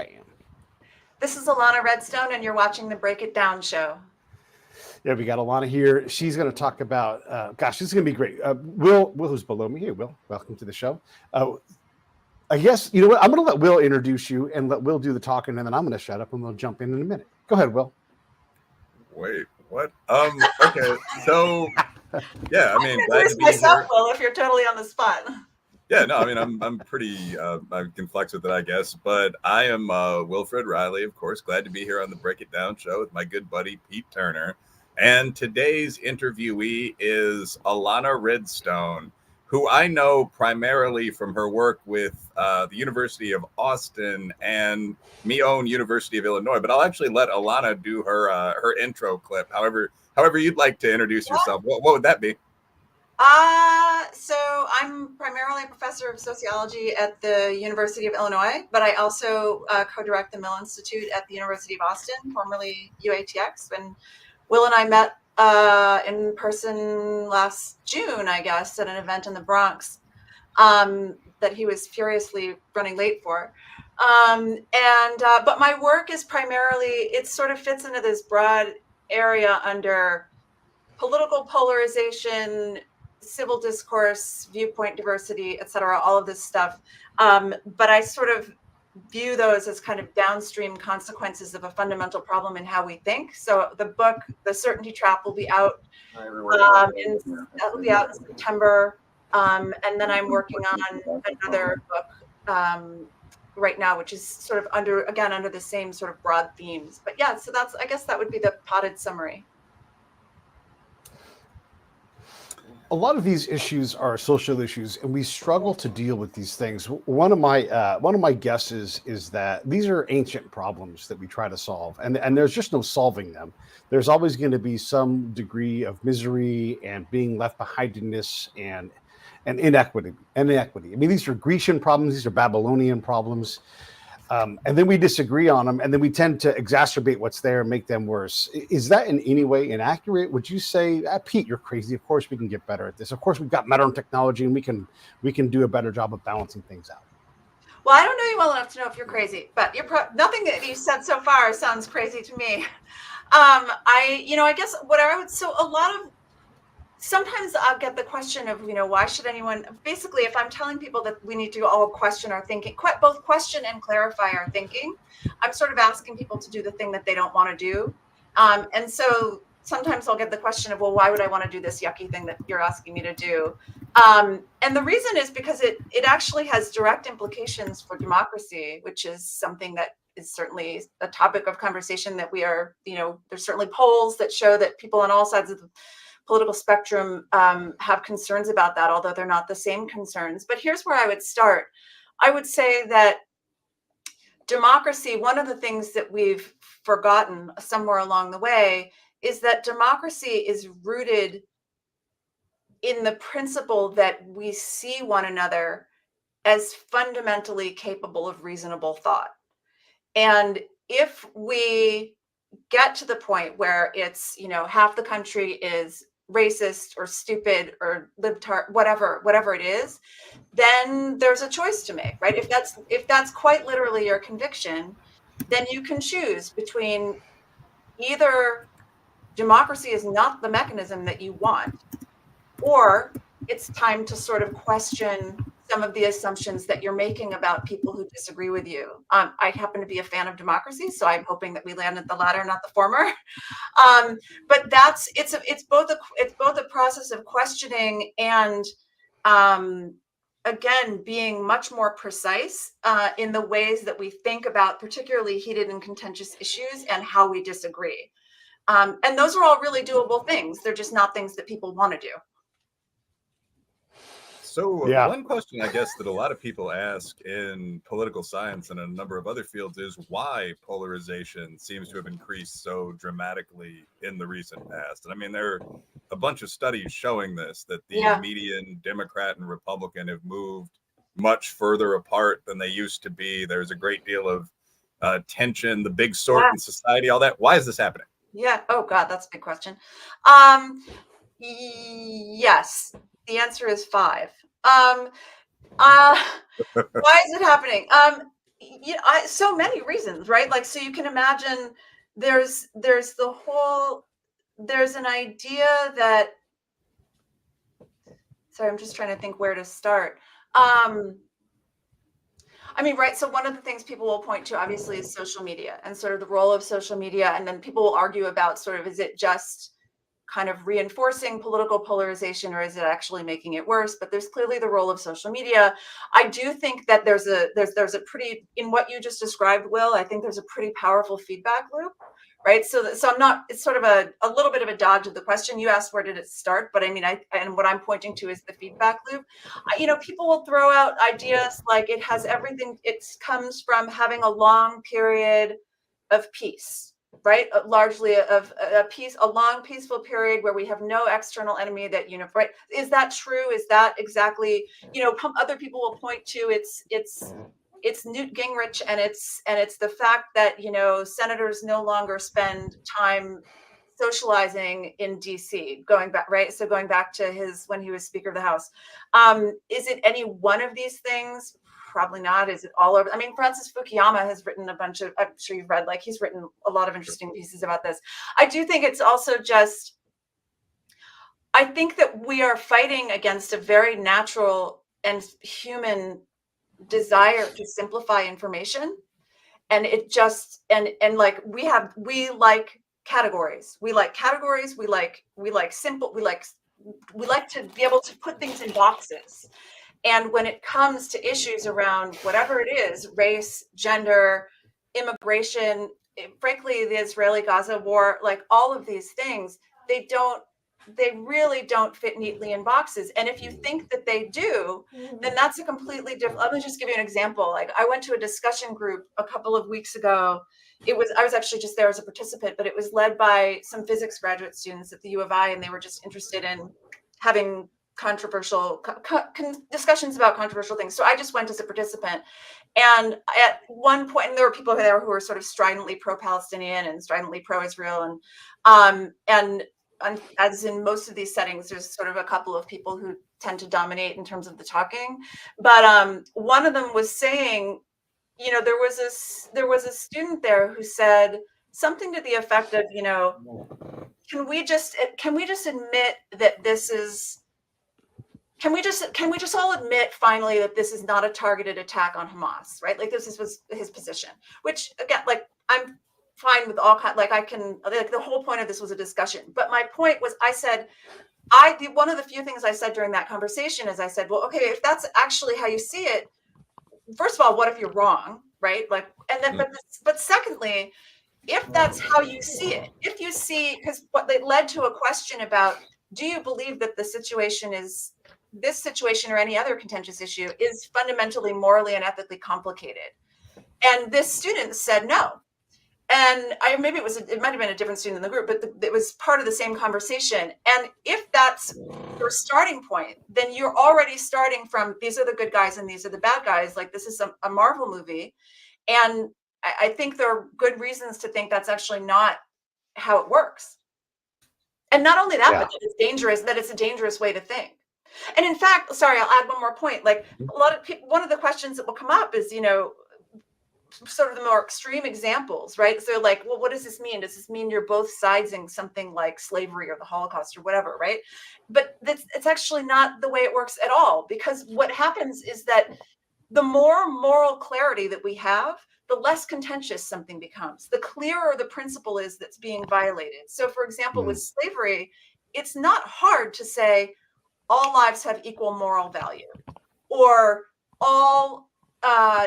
Bam. This is Ilana Redstone, and you're watching the Break It Down show. Yeah, we got Ilana here. She's going to talk about, this is going to be great. Will, who's below me. Hey, Will, welcome to the show. I guess, you know what? I'm going to let Will introduce you and let Will do the talking, and then I'm going to shut up and we'll jump in a minute. Go ahead, Will. Wait, what? Okay, so, yeah, I mean, glad to be myself, here. Will, if you're totally on the spot. Yeah, no, I mean, I'm pretty, I can flex with it, I guess, but I am Wilred Reilly, of course. Glad to be here on the Break It Down show with my good buddy, Pete Turner. And today's interviewee is Ilana Redstone, who I know primarily from her work with the University of Austin and me own University of Illinois. But I'll actually let Ilana do her intro clip. However you'd like to introduce yourself. What would that be? So I'm primarily a professor of sociology at the University of Illinois, but I also co-direct the Mill Institute at the University of Austin, formerly UATX. And Will and I met in person last June, I guess, at an event in the Bronx that he was furiously running late for. But my work is primarily, it sort of fits into this broad area under political polarization, civil discourse, viewpoint diversity, et cetera, all of this stuff. But I sort of view those as kind of downstream consequences of a fundamental problem in how we think. So the book, The Certainty Trap, will be out in September. And then I'm working on another book right now, which is sort of under the same sort of broad themes. But yeah, so I guess that would be the potted summary. A lot of these issues are social issues, and we struggle to deal with these things. One of my guesses is that these are ancient problems that we try to solve, and there's just no solving them. There's always going to be some degree of misery and being left behindness and inequity. I mean, these are Grecian problems, these are Babylonian problems. And then we disagree on them, and then we tend to exacerbate what's there and make them worse. Is that in any way inaccurate? Would you say, Pete, you're crazy? Of course we can get better at this. Of course we've got modern technology, and we can do a better job of balancing things out. Well, I don't know you well enough to know if you're crazy, but nothing that you said so far sounds crazy to me. I guess what I would, sometimes I'll get the question of, why should anyone, basically, if I'm telling people that we need to all question our thinking, both question and clarify our thinking, I'm sort of asking people to do the thing that they don't want to do. And so sometimes I'll get the question of, well, why would I want to do this yucky thing that you're asking me to do? And the reason is because it actually has direct implications for democracy, which is something that is certainly a topic of conversation that we are, there's certainly polls that show that people on all sides of the political spectrum have concerns about that, although they're not the same concerns. But here's where I would start. I would say that democracy, one of the things that we've forgotten somewhere along the way, is that democracy is rooted in the principle that we see one another as fundamentally capable of reasonable thought. And if we get to the point where it's, half the country is racist or stupid or libtard, whatever it is, then there's a choice to make, right? If that's quite literally your conviction, then you can choose between either democracy is not the mechanism that you want, or it's time to sort of question some of the assumptions that you're making about people who disagree with you. I happen to be a fan of democracy, so I'm hoping that we land at the latter, not the former. But it's both a process of questioning and again being much more precise in the ways that we think about particularly heated and contentious issues and how we disagree. And those are all really doable things. They're just not things that people want to do. So One question, I guess, that a lot of people ask in political science and a number of other fields is why polarization seems to have increased so dramatically in the recent past. And I mean, there are a bunch of studies showing this, that the median Democrat and Republican have moved much further apart than they used to be. There's a great deal of tension, the big sort in society, all that. Why is this happening? Yeah. Oh, God, that's a big question. Yes. The answer is 5. Why is it happening? So many reasons, right? Like, so you can imagine there's an idea that, sorry, I'm just trying to think where to start. I mean, right. So one of the things people will point to obviously is social media and sort of the role of social media. And then people will argue about sort of, is it just kind of reinforcing political polarization, or is it actually making it worse? But there's clearly the role of social media. I do think that there's a pretty, in what you just described, Will, I think there's a pretty powerful feedback loop, right? So I'm not, it's sort of a little bit of a dodge of the question. You asked where did it start, but I mean, and what I'm pointing to is the feedback loop. People will throw out ideas like it has everything, it comes from having a long period of peace, right? Largely of a long peaceful period where we have no external enemy that right? Is that true? Is that exactly, other people will point to it's Newt Gingrich, and it's the fact that, senators no longer spend time socializing in DC, going back, right? So going back to when he was Speaker of the House. Is it any one of these things? Probably not. Is it all over? I mean, Francis Fukuyama has written a bunch of, I'm sure you've read, like, he's written a lot of interesting pieces about this. I do think it's also just, I think that we are fighting against a very natural and human desire to simplify information. And it just, and like, we like categories. We like categories. We like simple, we like to be able to put things in boxes. And when it comes to issues around whatever it is, race, gender, immigration, frankly, the Israeli-Gaza war, like all of these things, they really don't fit neatly in boxes. And if you think that they do, then that's a completely different. Let me just give you an example. Like, I went to a discussion group a couple of weeks ago. I was actually just there as a participant, but it was led by some physics graduate students at the U of I, and they were just interested in having controversial discussions about controversial things. So I just went as a participant. And at one point, and there were people there who were sort of stridently pro-Palestinian and stridently pro-Israel. And as in most of these settings, there's sort of a couple of people who tend to dominate in terms of the talking. But one of them was saying, there was a student there who said something to the effect of, can we just admit that this is, can we just all admit finally that this is not a targeted attack on Hamas, right? Like, this was his position, which, again, like, I'm fine with all kind, like, I can, like, the whole point of this was a discussion. But my point was, I said, one of the few things I said during that conversation is I said, well, okay, if that's actually how you see it, first of all, what if you're wrong, right? Like, and then, but secondly, if that's how you see it, if you see, because what they led to a question about, do you believe that this situation or any other contentious issue is fundamentally morally and ethically complicated? And this student said no. And maybe it might have been a different student in the group, but it was part of the same conversation. And if that's your starting point, then you're already starting from, these are the good guys and these are the bad guys. Like, this is a Marvel movie. And I think there are good reasons to think that's actually not how it works. And not only that, but it's dangerous, that it's a dangerous way to think. And in fact, sorry, I'll add one more point. Like, a lot of people, one of the questions that will come up is, sort of the more extreme examples, right? So like, well, what does this mean? Does this mean you're both siding something like slavery or the Holocaust or whatever, right? But it's actually not the way it works at all, because what happens is that the more moral clarity that we have, the less contentious something becomes, the clearer the principle is that's being violated. So for example, with slavery, it's not hard to say all lives have equal moral value, or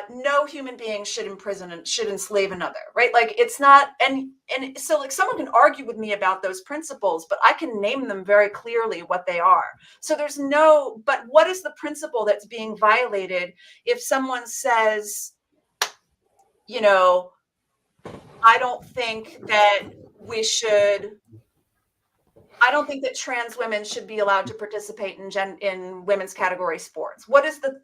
no human being should imprison and should enslave another, right? Like, it's not, and so, like, someone can argue with me about those principles, but I can name them very clearly what they are. So but what is the principle that's being violated if someone says, I don't think that trans women should be allowed to participate in women's category sports? What is the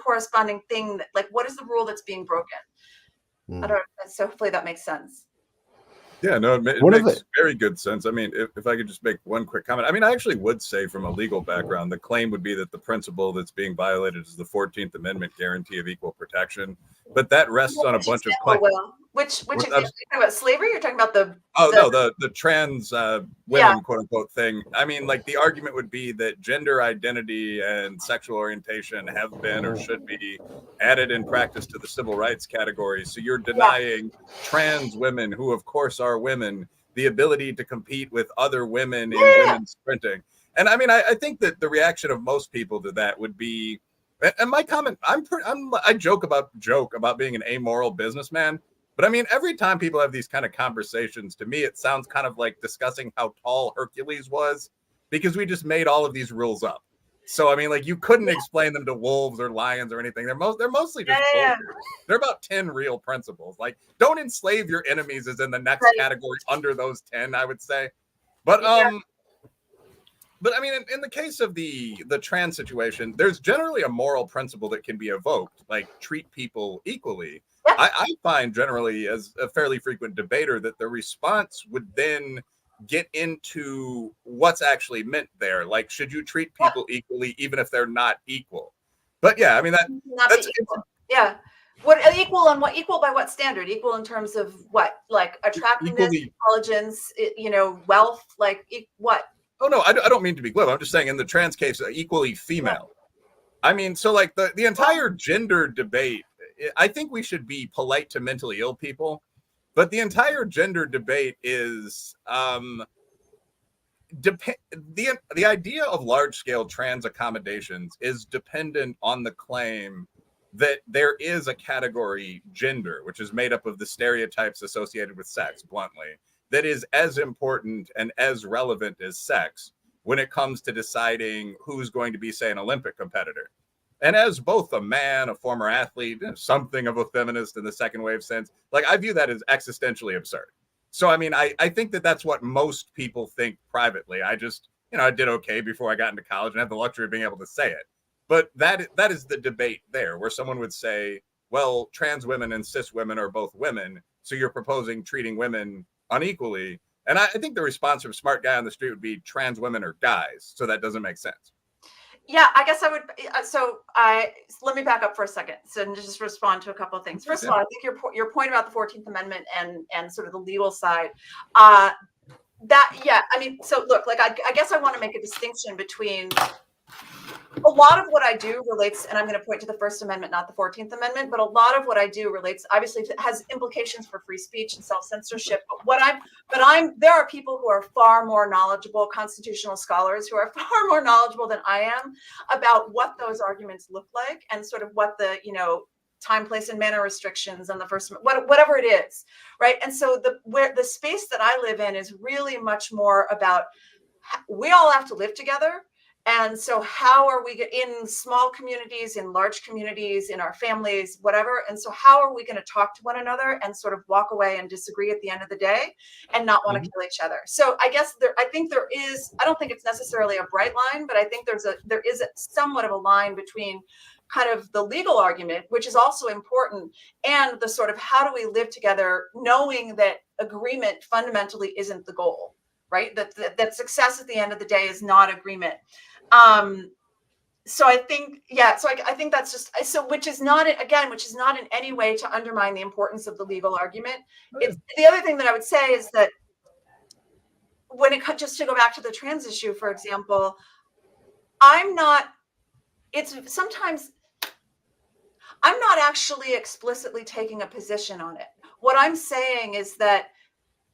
corresponding thing that, like, what is the rule that's being broken? I don't know. So hopefully that makes sense. Yeah, no, it One of makes the very good sense. I mean, if I could just make one quick comment. I mean, I actually would say from a legal background, the claim would be that the principle that's being violated is the 14th Amendment guarantee of equal protection. But that rests on a Which bunch of example, claims. Will? Which example? You're talking about slavery? You're talking about Oh the no, the trans yeah. women, quote unquote, thing. I mean, like the argument would be that gender identity and sexual orientation have been or should be added in practice to the civil rights category. So you're Yeah. denying trans women, who of course are women, the ability to compete with other women in Yeah. women's sprinting. And I mean, I think that the reaction of most people to that would be, and my comment, I joke about being an amoral businessman. But I mean, every time people have these kind of conversations, to me, it sounds kind of like discussing how tall Hercules was, because we just made all of these rules up. So I mean, like you couldn't explain them to wolves or lions or anything. They're mostly just Yeah. bullshit. They're about 10 real principles. Like, don't enslave your enemies is in the next Right. category under those 10, I would say. But but I mean, in the case of the trans situation, there's generally a moral principle that can be evoked, like treat people equally. Yeah. I find generally, as a fairly frequent debater, that the response would then get into what's actually meant there. Like, should you treat people equally even if they're not equal? But yeah, I mean Not be equal. Yeah. What equal on what? Equal by what standard? Equal in terms of what? Like attractiveness, equally. intelligence, wealth. Like what? Oh no, I don't mean to be glib. I'm just saying in the trans case, equally female. I mean, so like the entire gender debate, I think we should be polite to mentally ill people, but the entire gender debate is the idea of large scale trans accommodations is dependent on the claim that there is a category, gender, which is made up of the stereotypes associated with sex, bluntly, that is as important and as relevant as sex when it comes to deciding who's going to be, say, an Olympic competitor. And as both a man, a former athlete, something of a feminist in the second wave sense, like I view that as existentially absurd. So, I mean, I think that that's what most people think privately. I just, I did okay before I got into college and had the luxury of being able to say it. But that is the debate there, where someone would say, well, trans women and cis women are both women, so you're proposing treating women unequally. And I think the response from smart guy on the street would be trans women are guys, so that doesn't make sense. Yeah, I guess I would. So let me back up for a second, so just respond to a couple of things. First of all, I think your point about the 14th Amendment and sort of the legal side, I mean, so look, like I guess I want to make a distinction between a lot of what I do relates, and I'm going to point to the First Amendment, not the 14th Amendment, but a lot of what I do relates, obviously, has implications for free speech and self-censorship. There are people who are far more knowledgeable, constitutional scholars who are far more knowledgeable than I am about what those arguments look like and sort of what the, time, place, and manner restrictions on the First, whatever it is, right? And so the space that I live in is really much more about we all have to live together. And so how are we in small communities, in large communities, in our families, whatever? And so how are we going to talk to one another and sort of walk away and disagree at the end of the day and not want to kill each other? So I guess I don't think it's necessarily a bright line, but I think there is somewhat of a line between kind of the legal argument, which is also important, and the sort of how do we live together knowing that agreement fundamentally isn't the goal, right? That success at the end of the day is not agreement. So I think, I think that's just, which is not in any way to undermine the importance of the legal argument. It's the other thing that I would say is that just to go back to the trans issue, for example, I'm not actually explicitly taking a position on it. What I'm saying is that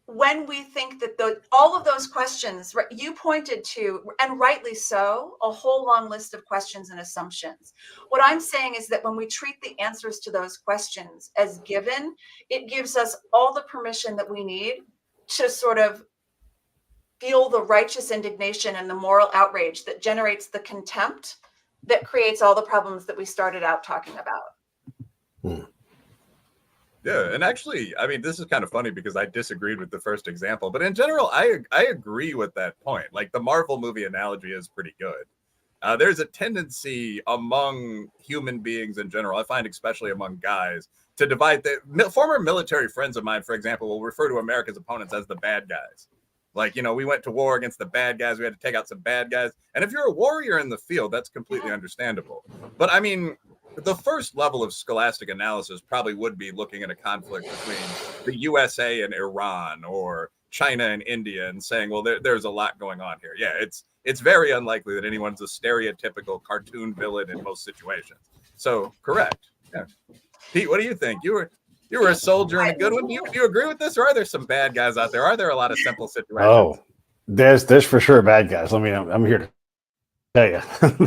when we think that all of those questions, right, you pointed to, and rightly so, a whole long list of questions and assumptions. What I'm saying is that when we treat the answers to those questions as given, it gives us all the permission that we need to sort of feel the righteous indignation and the moral outrage that generates the contempt that creates all the problems that we started out talking about. Yeah, and actually, I mean, this is kind of funny because I disagreed with the first example, but in general, I agree with that point. Like the Marvel movie analogy is pretty good. There's a tendency among human beings in general, I find especially among guys, to divide former military friends of mine, for example, will refer to America's opponents as the bad guys. Like, we went to war against the bad guys. We had to take out some bad guys. And if you're a warrior in the field, that's completely understandable. But I mean, the first level of scholastic analysis probably would be looking at a conflict between the USA and Iran or China and India and saying, well, there's a lot going on here. Yeah, it's very unlikely that anyone's a stereotypical cartoon villain in most situations. So correct. Yeah. Pete, what do you think? You were a soldier and a good one. Do you agree with this, or are there some bad guys out there? Are there a lot of simple situations? Oh, there's for sure bad guys. I mean, I'm here to tell you,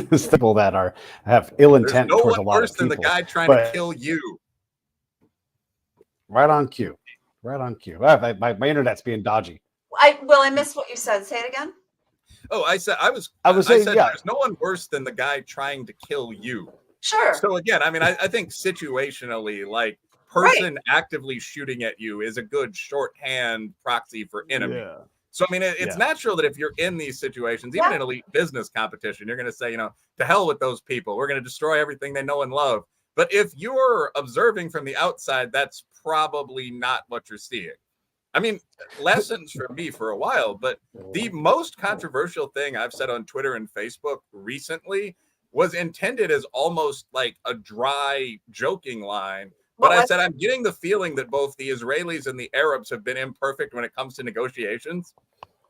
there's people that have ill intent towards a lot of people. There's no one worse than the guy trying to kill you. Right on cue. Right on cue. My internet's being dodgy. I missed what you said. Say it again. Oh, I said there's no one worse than the guy trying to kill you. Sure. So again, I mean, I think situationally, like person actively shooting at you is a good shorthand proxy for enemy. Yeah. So I mean, it's natural that if you're in these situations, even in elite business competition, you're going to say, to hell with those people. We're going to destroy everything they know and love. But if you're observing from the outside, that's probably not what you're seeing. I mean, lessons for me for a while, but the most controversial thing I've said on Twitter and Facebook recently was intended as almost like a dry joking line. But I said, I'm getting the feeling that both the Israelis and the Arabs have been imperfect when it comes to negotiations.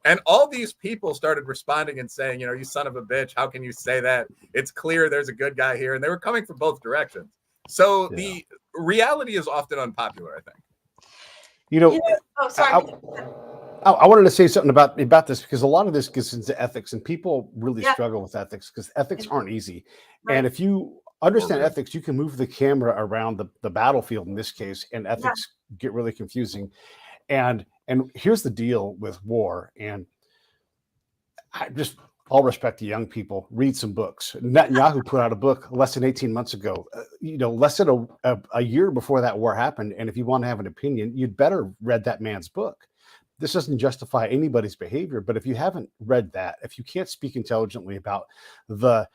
And all these people started responding and saying, you son of a bitch, how can you say that? It's clear there's a good guy here. And they were coming from both directions. So the reality is often unpopular, I think. Sorry. I wanted to say something about this because a lot of this gets into ethics, and people really struggle with ethics because ethics aren't easy. Right. And if you understand ethics, you can move the camera around the battlefield in this case, and ethics get really confusing. And here's the deal with war, and I just all respect to young people, read some books. Netanyahu put out a book less than 18 months ago, less than a year before that war happened. And if you want to have an opinion, you'd better read that man's book. This doesn't justify anybody's behavior, but if you haven't read that, if you can't speak intelligently about the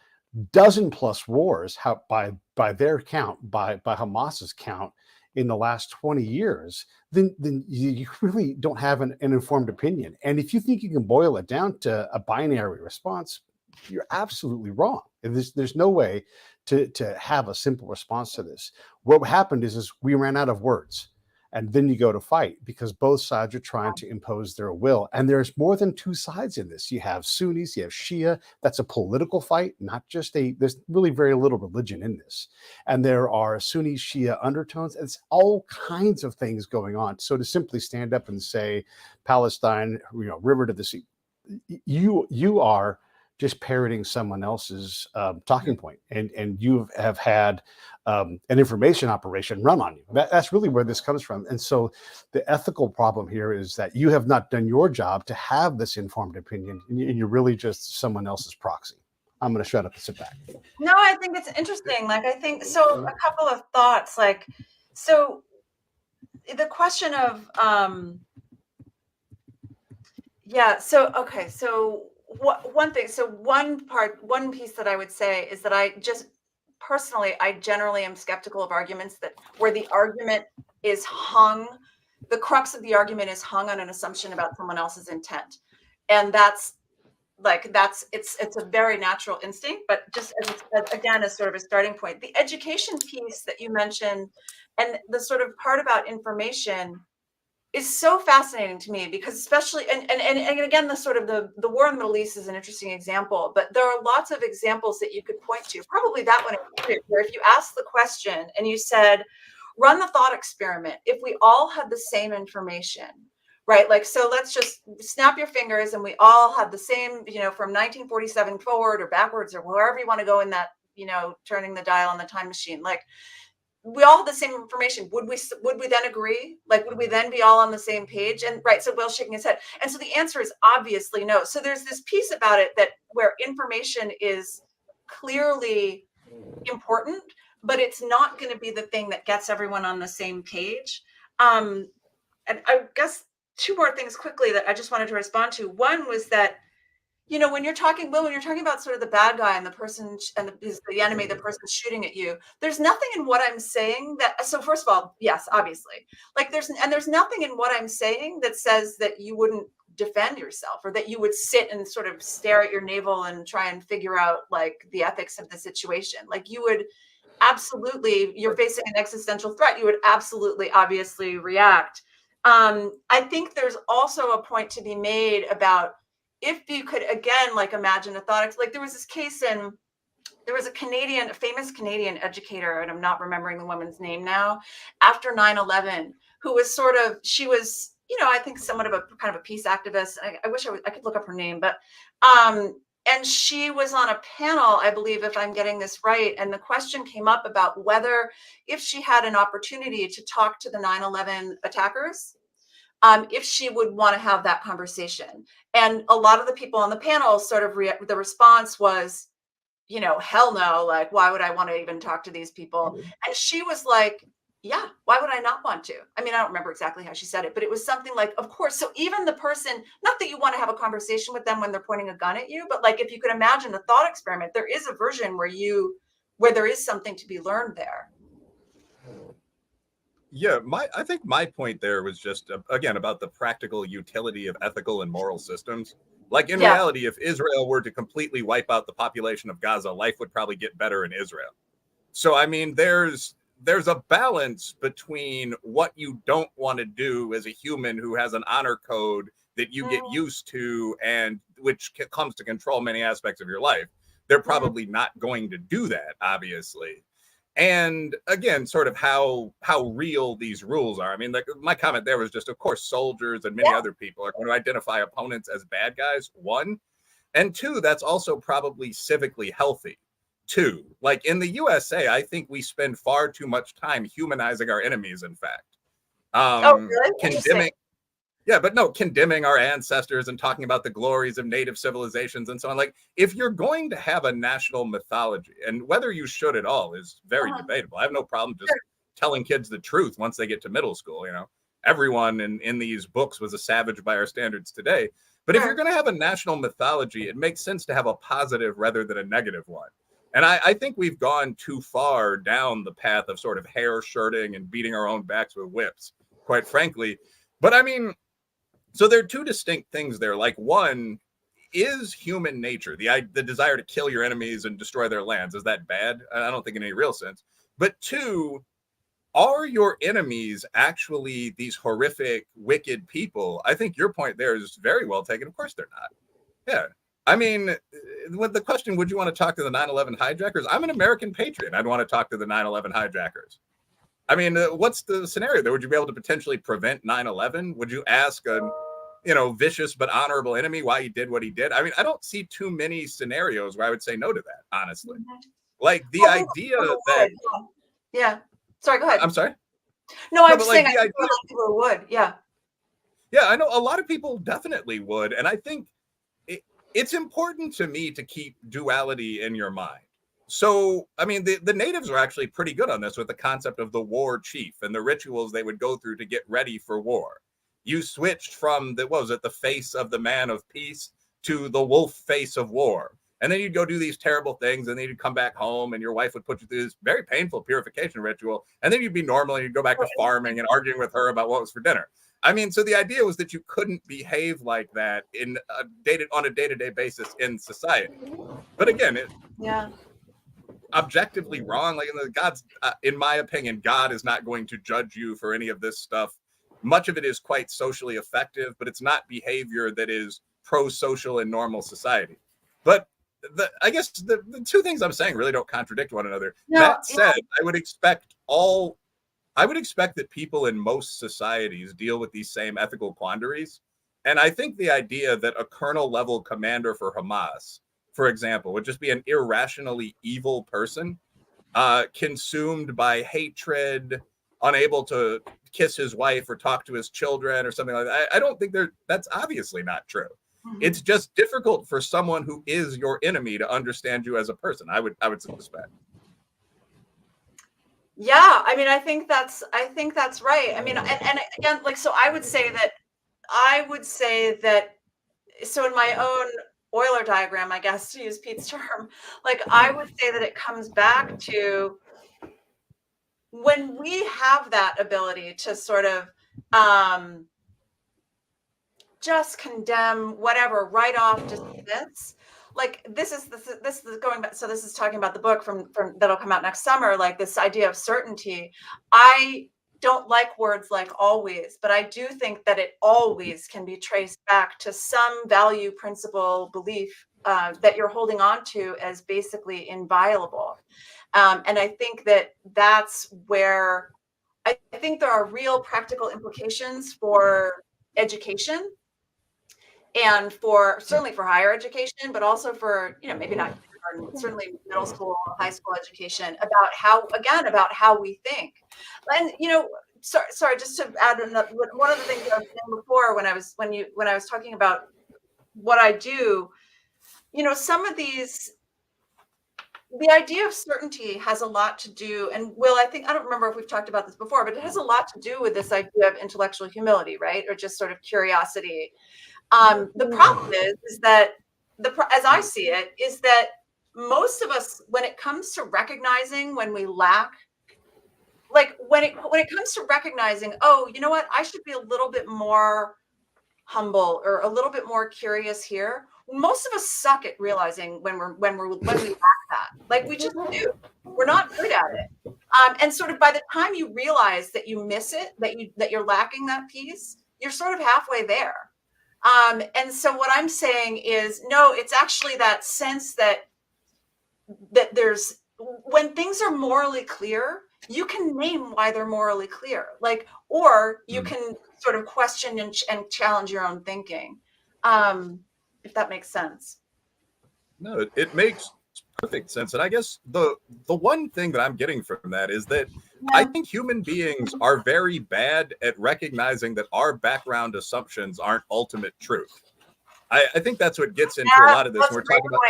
dozen plus wars, by their count, by Hamas's count, in the last 20 years, then you really don't have an informed opinion. And if you think you can boil it down to a binary response, you're absolutely wrong. There's no way to have a simple response to this. What happened is we ran out of words. And then you go to fight because both sides are trying to impose their will. And there's more than two sides in this. You have Sunnis, you have Shia. That's a political fight, not just there's really very little religion in this. And there are Sunni Shia undertones. It's all kinds of things going on. So to simply stand up and say, Palestine, river to the sea, you are just parroting someone else's talking point. And you have had an information operation run on you. That's really where this comes from. And so the ethical problem here is that you have not done your job to have this informed opinion, and you're really just someone else's proxy. I'm going to shut up and sit back. No, I think it's interesting. I think so. A couple of thoughts. So the question of, one thing. So one piece that I would say is that I generally am skeptical of arguments where the argument is the crux of the argument is hung on an assumption about someone else's intent. And it's a very natural instinct, but just as sort of a starting point, the education piece that you mentioned and the sort of part about information is so fascinating to me because especially, and again, the war in the Middle East is an interesting example, but there are lots of examples that you could point to, probably that one included, where if you asked the question and you said, run the thought experiment, if we all had the same information, right? So let's just snap your fingers and we all have the same, from 1947 forward or backwards or wherever you want to go in that, turning the dial on the time machine, we all have the same information. Would we then agree? Would we then be all on the same page? And right, so Will's shaking his head. And so the answer is obviously no. So there's this piece about it where information is clearly important, but it's not going to be the thing that gets everyone on the same page. And I guess two more things quickly that I just wanted to respond to. One was that, You know, when you're talking, Will, when you're talking about sort of the bad guy and the person and the enemy, the person shooting at you, there's nothing in what I'm saying that, so first of all, yes, obviously, like there's nothing in what I'm saying that says that you wouldn't defend yourself or that you would sit and sort of stare at your navel and try and figure out like the ethics of the situation. Like you would absolutely, you're facing an existential threat. You would absolutely, obviously react. I think there's also a point to be made about if you could again like imagine a thought, like there was this case in, there was a famous Canadian educator, and I'm not remembering the woman's name now, after 9/11, who was sort of, she was, you know, I think somewhat of a kind of a peace activist. I wish I could look up her name, but and she was on a panel, I believe, if I'm getting this right, and the question came up about whether if she had an opportunity to talk to the 9/11 attackers, if she would want to have that conversation. And a lot of the people on the panel sort of the response was, you know, hell no, like, why would I want to even talk to these people? And she was like, yeah, why would I not want to? I mean, I don't remember exactly how she said it, but it was something like, of course. So even the person, not that you want to have a conversation with them when they're pointing a gun at you, but like if you could imagine a thought experiment, there is a version where there is something to be learned there. Yeah, I think my point there was just again about the practical utility of ethical and moral systems. Like in reality, if Israel were to completely wipe out the population of Gaza, life would probably get better in Israel. So I mean, there's a balance between what you don't want to do as a human who has an honor code that you get used to and which comes to control many aspects of your life. They're probably not going to do that, obviously. And again, sort of how real these rules are. I mean, like my comment there was just, of course, soldiers and many other people are going to identify opponents as bad guys. One, and two, that's also probably civically healthy. Two, like in the USA, I think we spend far too much time humanizing our enemies. In fact, Really? condemning. Yeah, but no, condemning our ancestors and talking about the glories of native civilizations and so on. Like, if you're going to have a national mythology, and whether you should at all is very debatable. I have no problem just telling kids the truth once they get to middle school. You know, everyone in these books was a savage by our standards today. But if you're going to have a national mythology, it makes sense to have a positive rather than a negative one. And I think we've gone too far down the path of sort of hair shirting and beating our own backs with whips, quite frankly. But I mean, so there are two distinct things there. Like one is human nature, the desire to kill your enemies and destroy their lands. Is that bad? I don't think in any real sense. But two, are your enemies actually these horrific, wicked people? I think your point there is very well taken. Of course they're not. Yeah. I mean, with the question, would you want to talk to the 9/11 hijackers? I'm an American patriot. I'd want to talk to the 9/11 hijackers. I mean, what's the scenario there? Would you be able to potentially prevent 9/11? Would you ask a, vicious but honorable enemy why he did what he did? I mean, I don't see too many scenarios where I would say no to that, honestly. Like the idea that... Yeah. Sorry, go ahead. I'm sorry? No, I'm just saying I think a lot of people would. Yeah. Yeah, I know a lot of people definitely would. And I think it's important to me to keep duality in your mind. So, I mean, the natives are actually pretty good on this with the concept of the war chief and the rituals they would go through to get ready for war. You switched from the face of the man of peace to the wolf face of war. And then you'd go do these terrible things, and then you'd come back home and your wife would put you through this very painful purification ritual. And then you'd be normal and you'd go back to farming and arguing with her about what was for dinner. I mean, so the idea was that you couldn't behave like that on a day-to-day basis in society. But again, objectively wrong. Like in my opinion, God is not going to judge you for any of this stuff. Much of it is quite socially effective, but it's not behavior that is pro-social in normal society. But I guess the two things I'm saying really don't contradict one another. No, that said, I would expect that people in most societies deal with these same ethical quandaries. And I think the idea that a colonel level commander for Hamas, for example, would just be an irrationally evil person, consumed by hatred, unable to kiss his wife or talk to his children or something like that. I don't think that's obviously not true. Mm-hmm. It's just difficult for someone who is your enemy to understand you as a person. I would suspect. Yeah, I mean, I think that's right. I mean, and again, like, so I would say that, so in my own Euler diagram, I guess, to use Pete's term, like I would say that it comes back to when we have that ability to sort of just condemn whatever, write off, dismiss. Like this is going back. So this is talking about the book from that'll come out next summer. Like this idea of certainty. I don't like words like always, but I do think that it always can be traced back to some value, principle, belief that you're holding on to as basically inviolable. And I think that that's where I think there are real practical implications for education and for certainly for higher education, but also for, maybe not kindergarten, certainly middle school, high school education about how we think. And, sorry, just to add one of the things I was saying before when I was talking about what I do, some of the idea of certainty has a lot to do, and Will, I don't remember if we've talked about this before, but it has a lot to do with this idea of intellectual humility, right? Or just sort of curiosity. The problem is that as I see it, is that most of us, when it comes to recognizing when we lack, like when it comes to recognizing, oh, you know what, I should be a little bit more humble or a little bit more curious here. Most of us suck at realizing when we lack that. Like we just do. We're not good at it. And sort of by the time you realize that you miss it, that you're lacking that piece, you're sort of halfway there. And so what I'm saying is, no, it's actually that sense that there's, when things are morally clear, you can name why they're morally clear, like, or you can sort of question and challenge your own thinking, if that makes sense. No, it makes perfect sense. And I guess the one thing that I'm getting from that is that I think human beings are very bad at recognizing that our background assumptions aren't ultimate truth. I think that's what gets into a lot of this. We're talking about.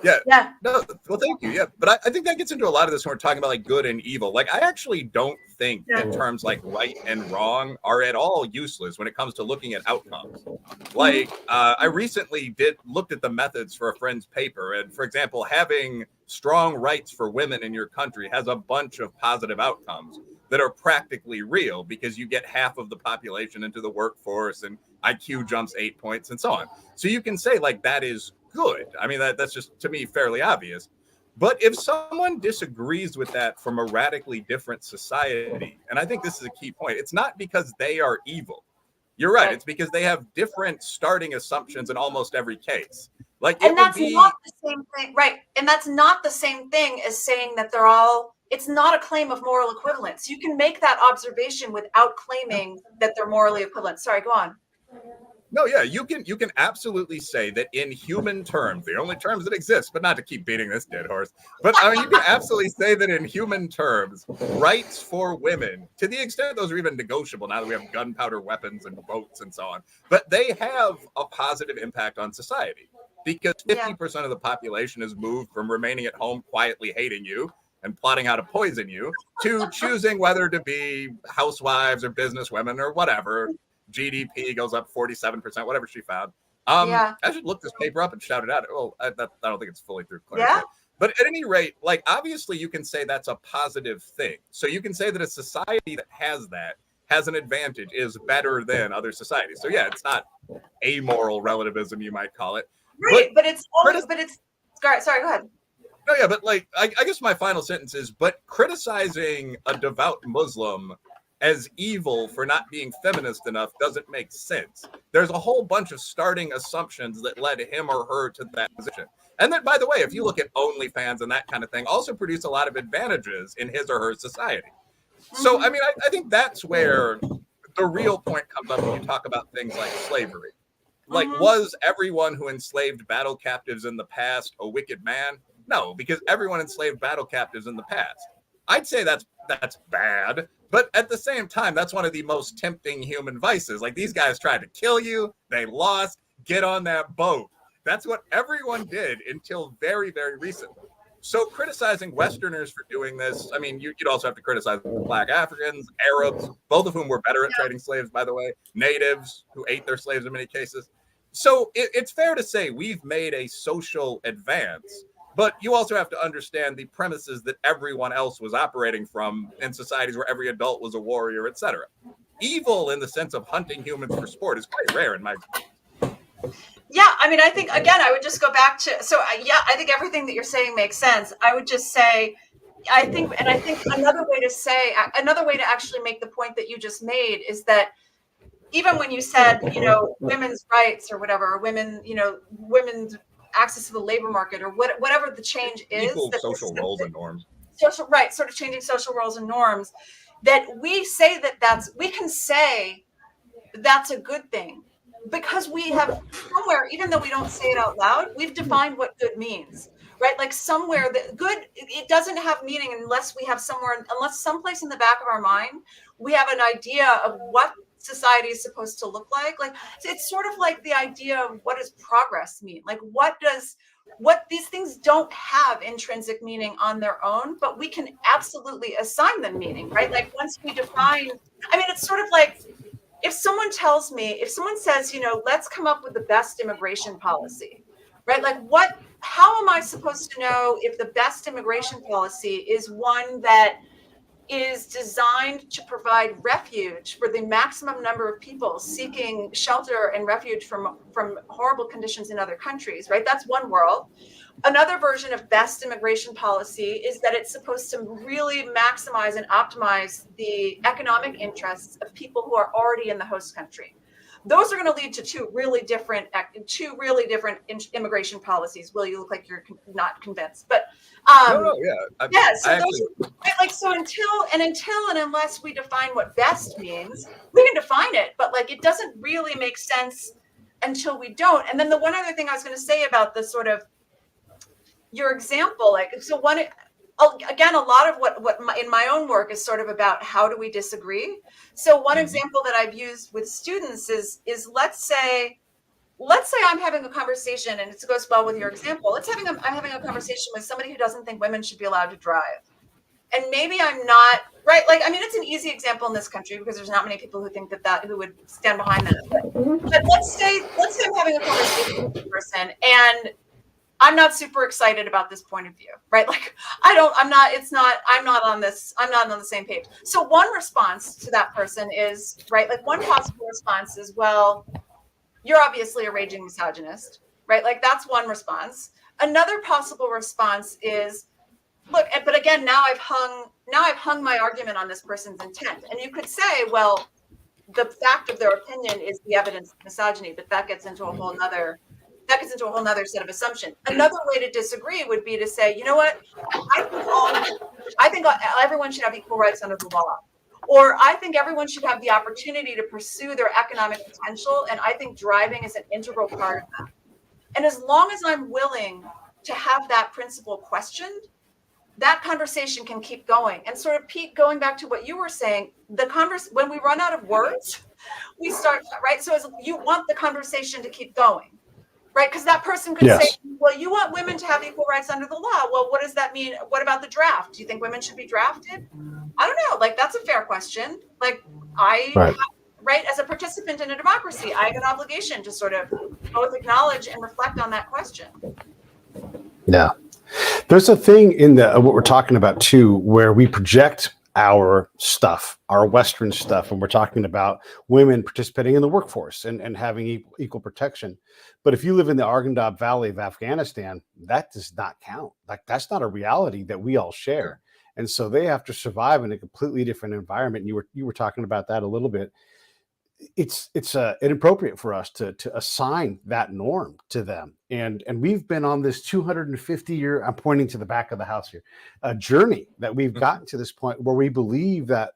Yeah. No, well, thank you. Yeah. But I think that gets into a lot of this when we're talking about like good and evil. Like, I actually don't think that terms like right and wrong are at all useless when it comes to looking at outcomes. Like, I recently looked at the methods for a friend's paper. And for example, having strong rights for women in your country has a bunch of positive outcomes that are practically real because you get half of the population into the workforce and IQ jumps 8 points and so on. So you can say like that is good. I mean, that's just, to me, fairly obvious. But if someone disagrees with that from a radically different society, and I think this is a key point, it's not because they are evil. You're right. It's because they have different starting assumptions in almost every case. Like, and that's not the same thing, right? And that's not the same thing as saying that they're all. It's not a claim of moral equivalence. You can make that observation without claiming that they're morally equivalent. Sorry, go on. No, yeah, you can absolutely say that in human terms, the only terms that exist, but not to keep beating this dead horse, but I mean, you can absolutely say that in human terms, rights for women, to the extent those are even negotiable now that we have gunpowder weapons and boats and so on, but they have a positive impact on society because 50% of the population has moved from remaining at home quietly hating you and plotting how to poison you to choosing whether to be housewives or businesswomen or whatever. GDP goes up 47%, whatever she found. I should look this paper up and shout it out. Oh, I don't think it's fully through clear. Yeah. But at any rate, like, obviously you can say that's a positive thing. So you can say that a society that has an advantage is better than other societies. So yeah, it's not amoral relativism, you might call it. Right, but it's sorry, go ahead. No, yeah, but like, I guess my final sentence is, but criticizing a devout Muslim as evil for not being feminist enough doesn't make sense. There's a whole bunch of starting assumptions that led him or her to that position. And then, by the way, if you look at OnlyFans and that kind of thing, also produce a lot of advantages in his or her society. So, I mean, I think that's where the real point comes up when you talk about things like slavery. Like, was everyone who enslaved battle captives in the past a wicked man? No, because everyone enslaved battle captives in the past. I'd say that's bad. But at the same time, that's one of the most tempting human vices. Like, these guys tried to kill you. They lost. Get on that boat. That's what everyone did until very, very recently. So criticizing Westerners for doing this, I mean, you'd also have to criticize Black Africans, Arabs, both of whom were better at trading slaves, by the way, natives who ate their slaves in many cases. So it's fair to say we've made a social advance, but you also have to understand the premises that everyone else was operating from in societies where every adult was a warrior, etc. Evil in the sense of hunting humans for sport is quite rare in my experience. Yeah, I mean, I think, again, I would just go back to, I think everything that you're saying makes sense. I would just say, I think another way to actually make the point that you just made is that even when you said, women's rights or whatever, women's access to the labor market or whatever the change is, Equal social roles and norms. Sort of changing social roles and norms, that we can say that's a good thing because we have somewhere, even though we don't say it out loud, we've defined what good means, right? Like somewhere that good, it doesn't have meaning unless someplace in the back of our mind, we have an idea of what society is supposed to look like. Like it's sort of like the idea of what does progress mean? Like what these things don't have intrinsic meaning on their own, but we can absolutely assign them meaning, right? Like once we define, I mean, it's sort of like, if someone says, let's come up with the best immigration policy, right? Like how am I supposed to know if the best immigration policy is one that is designed to provide refuge for the maximum number of people seeking shelter and refuge from horrible conditions in other countries, right? That's one world. Another version of best immigration policy is that it's supposed to really maximize and optimize the economic interests of people who are already in the host country. Those are going to lead to two really different immigration policies. Will, you look like you're not convinced, but So until and unless we define what best means, we can define it, but like it doesn't really make sense until we don't. And then the one other thing I was going to say about the sort of your example, a lot of what in my own work is sort of about how do we disagree. So one example that I've used with students is let's say I'm having a conversation, and it goes well with your example. I'm having a conversation with somebody who doesn't think women should be allowed to drive, and maybe I'm not right. Like, I mean, it's an easy example in this country because there's not many people who think who would stand behind that. But let's say I'm having a conversation with a person, and I'm not super excited about this point of view, right? Like I'm not on the same page. So one response to that person is, right, like one possible response is, well, you're obviously a raging misogynist, right? Like that's one response. Another possible response is, look, but again, now I've hung my argument on this person's intent. And you could say, well, the fact of their opinion is the evidence of misogyny, but that gets into a whole nother set of assumptions. Another way to disagree would be to say, you know what, I think everyone should have equal rights under the law. Or I think everyone should have the opportunity to pursue their economic potential. And I think driving is an integral part of that. And as long as I'm willing to have that principle questioned, that conversation can keep going. And sort of, Pete, going back to what you were saying, when we run out of words, we start, right? So you want the conversation to keep going. Right, because that person could say, well, you want women to have equal rights under the law. Well, what does that mean? What about the draft? Do you think women should be drafted? I don't know. Like, that's a fair question. Like, right, as a participant in a democracy, I have an obligation to sort of both acknowledge and reflect on that question. Yeah. There's a thing in what we're talking about, too, where we project our stuff, our Western stuff, and we're talking about women participating in the workforce and having equal protection. But if you live in the Arghandab Valley of Afghanistan, that does not count. Like that's not a reality that we all share. And so they have to survive in a completely different environment. And you were talking about that a little bit. It's inappropriate for us to assign that norm to them. And we've been on this 250-year, I'm pointing to the back of the house here, a journey that we've gotten to this point where we believe that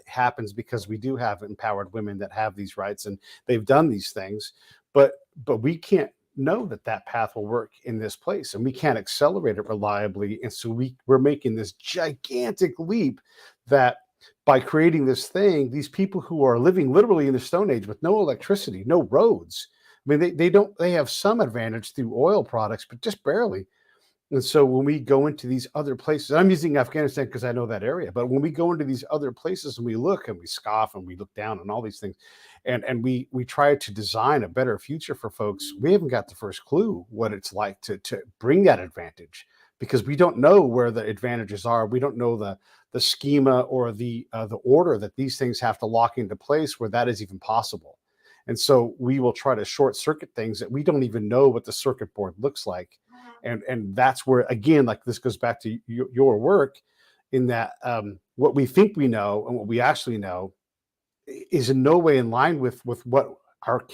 happens because we do have empowered women that have these rights and they've done these things. But we can't know that path will work in this place, and we can't accelerate it reliably. And so we're making this gigantic leap that by creating this thing, these people who are living literally in the Stone Age with no electricity, no roads. I mean, they have some advantage through oil products, but just barely. And so when we go into these other places, I'm using Afghanistan because I know that area, but when we go into these other places and we look and we scoff and we look down and all these things, and we try to design a better future for folks, we haven't got the first clue what it's like to bring that advantage, because we don't know where the advantages are. We don't know the schema or the order that these things have to lock into place where that is even possible. And so we will try to short circuit things that we don't even know what the circuit board looks like. And that's where, again, like this goes back to your work, in that what we think we know and what we actually know is in no way in line with what our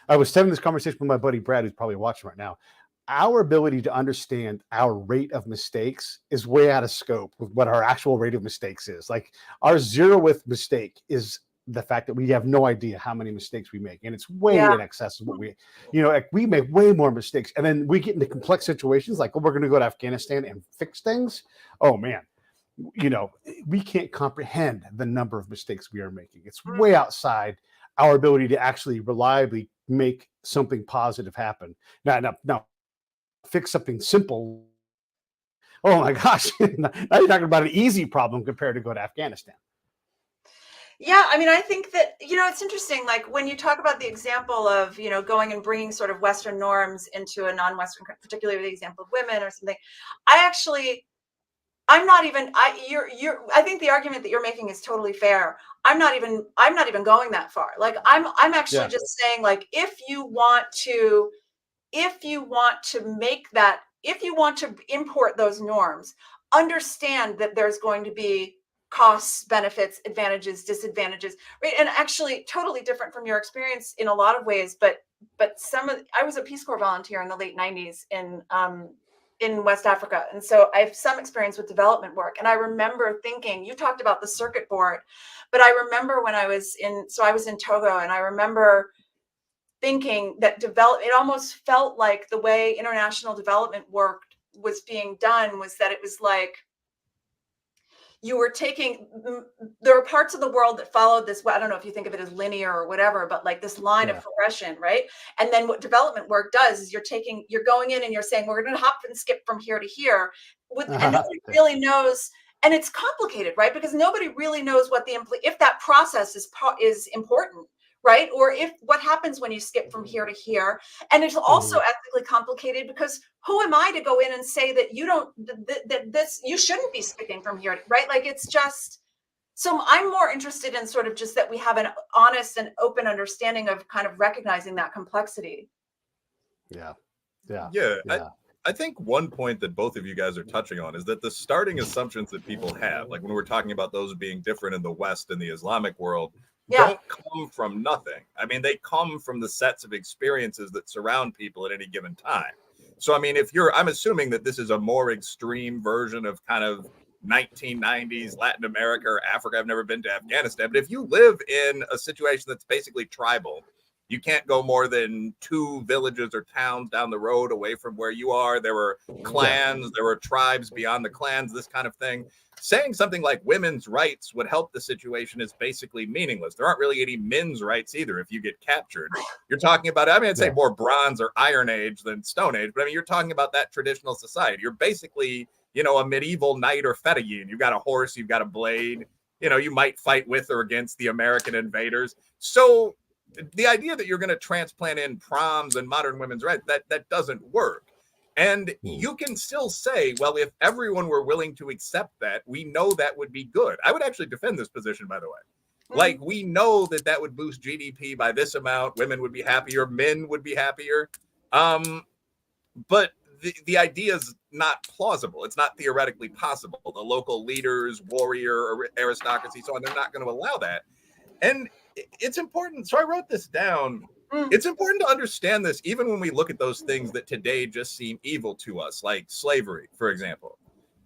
I was having this conversation with my buddy Brad, who's probably watching right now. Our ability to understand our rate of mistakes is way out of scope with what our actual rate of mistakes is. Like, our zeroth mistake is the fact that we have no idea how many mistakes we make, and it's way in excess of what we, like, we make way more mistakes, and then we get into complex situations like, oh, we're going to go to Afghanistan and fix things. Oh man, we can't comprehend the number of mistakes we are making. It's way outside our ability to actually reliably make something positive happen. Now fix something simple. Oh my gosh, now you're talking about an easy problem compared to go to Afghanistan. Yeah, I mean, I think that, it's interesting, like when you talk about the example of, going and bringing sort of Western norms into a non-Western, particularly the example of women or something. I'm not even, I think the argument that you're making is totally fair. I'm not even going that far. Like, I'm actually just saying, like, if you want to make that, if you want to import those norms, understand that there's going to be costs, benefits, advantages, disadvantages, right? And actually totally different from your experience in a lot of ways, but I was a Peace Corps volunteer in the late 90s in West Africa. And so I have some experience with development work. And I remember thinking, you talked about the circuit board, but I remember when I was in Togo, and I remember thinking that it almost felt like the way international development work was being done was that it was like you were there were parts of the world that followed this, I don't know if you think of it as linear or whatever, but like this line of progression, right? And then what development work does is you're going in and you're saying, we're going to hop and skip from here to here, and nobody really knows. And it's complicated, right? Because nobody really knows what if that process is important, right? Or if what happens when you skip from here to here. And it's also ethically complicated, because who am I to go in and say that you shouldn't be skipping from here, right? Like, it's just, so I'm more interested in sort of just that we have an honest and open understanding of kind of recognizing that complexity. Yeah. I think one point that both of you guys are touching on is that the starting assumptions that people have, like when we're talking about those being different in the West and the Islamic world, don't come from nothing. I mean, they come from the sets of experiences that surround people at any given time. So, I mean, I'm assuming that this is a more extreme version of kind of 1990s Latin America or Africa. I've never been to Afghanistan, but if you live in a situation that's basically tribal, you can't go more than 2 villages or towns down the road away from where you are. There were clans, there were tribes beyond the clans, this kind of thing. Saying something like women's rights would help the situation is basically meaningless. There aren't really any men's rights either if you get captured. You're talking about, I mean, I'd say more Bronze or Iron Age than Stone Age, but I mean, you're talking about that traditional society. You're basically, a medieval knight or fedayin. You've got a horse, you've got a blade, you might fight with or against the American invaders. So the idea that you're going to transplant in proms and modern women's rights, that doesn't work. And you can still say, well, if everyone were willing to accept that, we know that would be good. I would actually defend this position, by the way. Like, we know that would boost GDP by this amount. Women would be happier. Men would be happier. But the idea is not plausible. It's not theoretically possible. The local leaders, warrior, or aristocracy, so on, they're not going to allow that. And it's important. So I wrote this down. It's important to understand this, even when we look at those things that today just seem evil to us, like slavery, for example.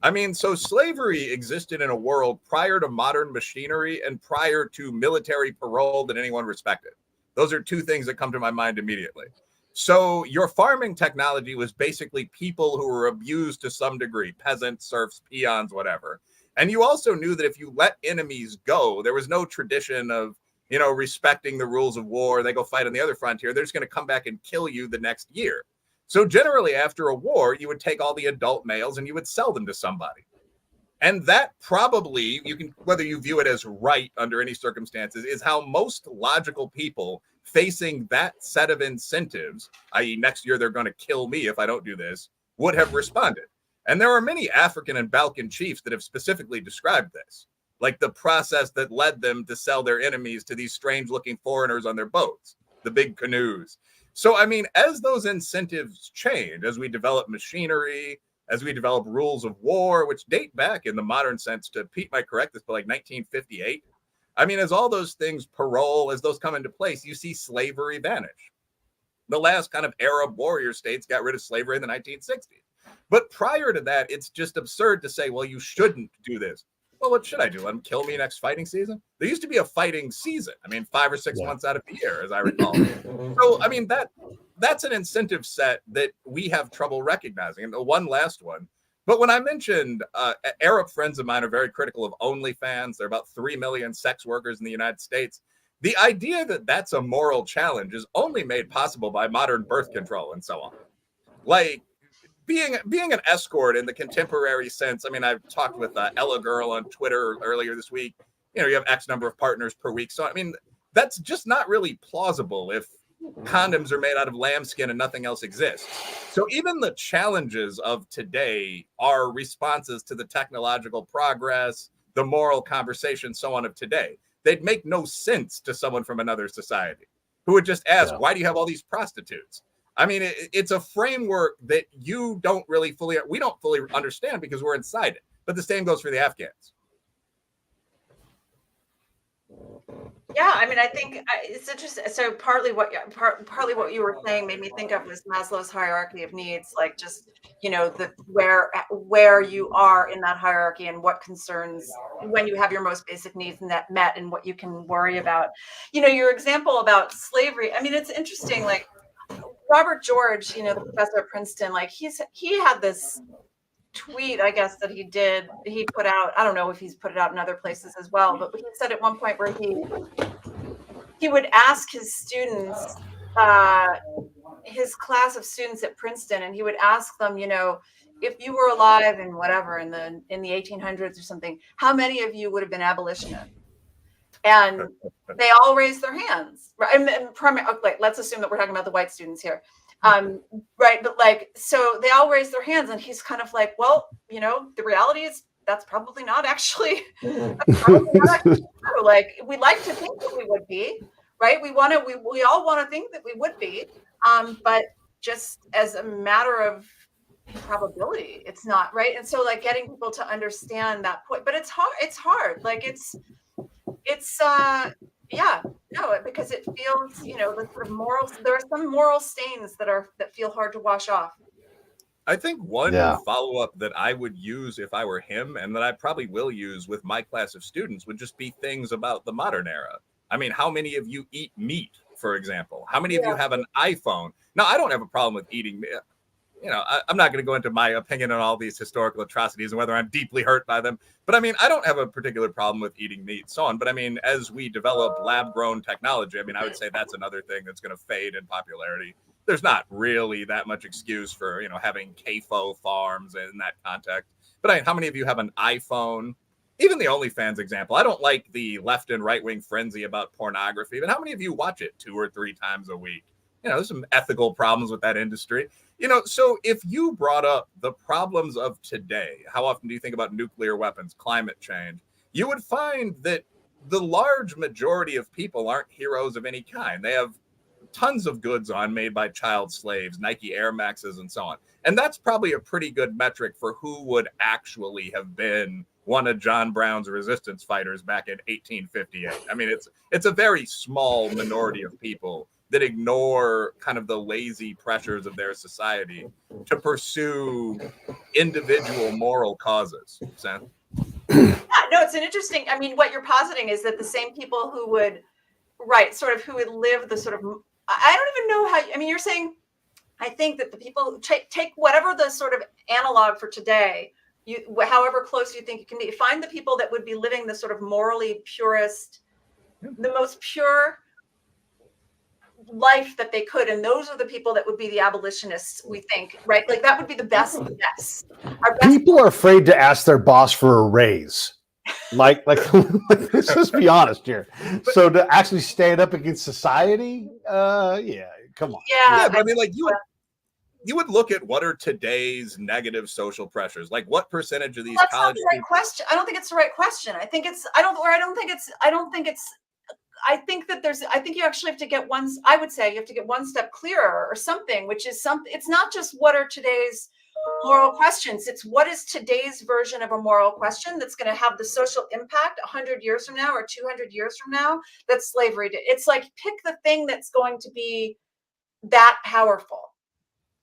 I mean, so slavery existed in a world prior to modern machinery and prior to military parole that anyone respected. Those are 2 things that come to my mind immediately. So your farming technology was basically people who were abused to some degree, peasants, serfs, peons, whatever. And you also knew that if you let enemies go, there was no tradition of, respecting the rules of war. They go fight on the other frontier. They're just going to come back and kill you the next year. So generally after a war, you would take all the adult males and you would sell them to somebody. And that probably, you can, whether you view it as right under any circumstances, is how most logical people facing that set of incentives, i.e. next year they're going to kill me if I don't do this, would have responded. And there are many African and Balkan chiefs that have specifically described this, like the process that led them to sell their enemies to these strange looking foreigners on their boats, the big canoes. So, I mean, as those incentives change, as we develop machinery, as we develop rules of war, which date back in the modern sense to, Pete might correct this, but like 1958. I mean, as all those things, parole, as those come into place, you see slavery vanish. The last kind of Arab warrior states got rid of slavery in the 1960s. But prior to that, it's just absurd to say, well, you shouldn't do this. Well, what should I do? Let them kill me next fighting season? There used to be a fighting season. I mean, 5 or 6 months out of the year, as I recall. So, I mean, that's an incentive set that we have trouble recognizing. And the one last one. But when I mentioned Arab friends of mine are very critical of OnlyFans, there are about 3 million sex workers in the United States. The idea that that's a moral challenge is only made possible by modern birth control and so on. Like, being an escort in the contemporary sense, I mean, I've talked with Ella Girl on Twitter earlier this week. You know, you have X number of partners per week. So, I mean, that's just not really plausible if condoms are made out of lambskin and nothing else exists. So even the challenges of today are responses to the technological progress, the moral conversation, so on of today. They'd make no sense to someone from another society who would just ask, why do you have all these prostitutes? I mean, it's a framework that you don't really we don't fully understand because we're inside it. But the same goes for the Afghans. Yeah, I mean, I think it's interesting. So partly what you were saying made me think of was Maslow's hierarchy of needs, like just, you know, the where you are in that hierarchy and what concerns when you have your most basic needs and that met and what you can worry about. You know, your example about slavery. I mean, it's interesting. Like Robert George, you know, the professor at Princeton, like he had this tweet, I guess, that he put out. I don't know if he's put it out in other places as well, but he said at one point where he would ask his students, his class of students at Princeton, and he would ask them, you know, if you were alive in whatever in the 1800s or something, how many of you would have been abolitionists? And they all raised their hands, right? And let's assume that we're talking about the white students here. Right. But like, so they all raised their hands and he's kind of like, well, you know, the reality is that's probably not actually, true. Like, we like to think that we would be, right? We all want to think that we would be. But just as a matter of probability, it's not, right? And so like getting people to understand that point, but it's hard. Like because it feels, you know, the sort of morals, there are some moral stains that feel hard to wash off. I think one follow-up that I would use if I were him, and that I probably will use with my class of students, would just be things about the modern era. I mean, how many of you eat meat, for example? How many of you have an iPhone? Now, I don't have a problem with eating meat. You know, I'm not going to go into my opinion on all these historical atrocities and whether I'm deeply hurt by them. But I mean, I don't have a particular problem with eating meat, so on. But I mean, as we develop lab-grown technology, I mean, I would say that's another thing that's going to fade in popularity. There's not really that much excuse for, you know, having CAFO farms in that context. But I mean, how many of you have an iPhone? Even the OnlyFans example. I don't like the left and right-wing frenzy about pornography, but how many of you watch it 2 or 3 times a week? You know, there's some ethical problems with that industry. You know, so if you brought up the problems of today, how often do you think about nuclear weapons, climate change? You would find that the large majority of people aren't heroes of any kind. They have tons of goods made by child slaves, Nike Air Maxes, and so on. And that's probably a pretty good metric for who would actually have been one of John Brown's resistance fighters back in 1858. I mean, it's a very small minority of people that ignore kind of the lazy pressures of their society to pursue individual moral causes. Sam? Yeah, no, it's an interesting, I mean, what you're positing is that the same people who would, right, sort of who would live the sort of, I don't even know how, I mean, you're saying, I think that the people who take whatever the sort of analog for today, however close you think you can be, find the people that would be living the sort of morally purest, the most pure, life that they could, and those are the people that would be the abolitionists, we think, right? Like that would be the best guess. People are afraid to ask their boss for a raise. Like let's just be honest here. So to actually stand up against society, yeah, come on. Yeah, but I mean, like you would look at what are today's negative social pressures. Like what percentage of these That's college not the right question. I don't think it's the right question. I think you actually have to get I would say you have to get one step clearer or something, which is something. It's not just what are today's moral questions. It's what is today's version of a moral question that's going to have the social impact 100 years from now or 200 years from now that slavery did. It's like pick the thing that's going to be that powerful.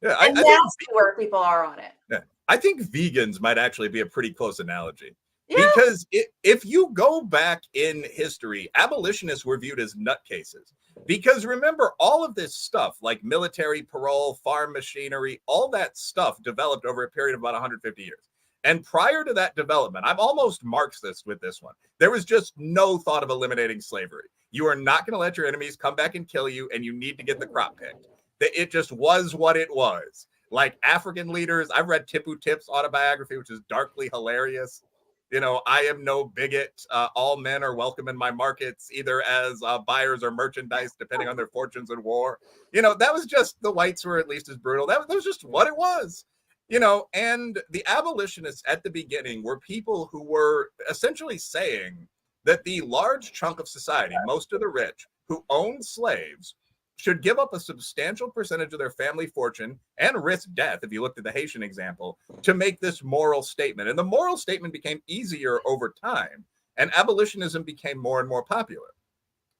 Yeah, and that's where people are on it. Yeah, I think vegans might actually be a pretty close analogy. Yeah. Because if you go back in history, abolitionists were viewed as nutcases. Because remember, all of this stuff, like military parole, farm machinery, all that stuff developed over a period of about 150 years. And prior to that development, I'm almost Marxist with this one. There was just no thought of eliminating slavery. You are not going to let your enemies come back and kill you, and you need to get the crop picked. It just was what it was. Like African leaders, I've read Tipu Tip's autobiography, which is darkly hilarious. You know, I am no bigot. All men are welcome in my markets, either as buyers or merchandise, depending on their fortunes in war. You know, that was just, the whites were at least as brutal. That was just what it was. You know, and the abolitionists at the beginning were people who were essentially saying that the large chunk of society, most of the rich, who owned slaves, should give up a substantial percentage of their family fortune and risk death, if you looked at the Haitian example, to make this moral statement. And the moral statement became easier over time, and abolitionism became more and more popular.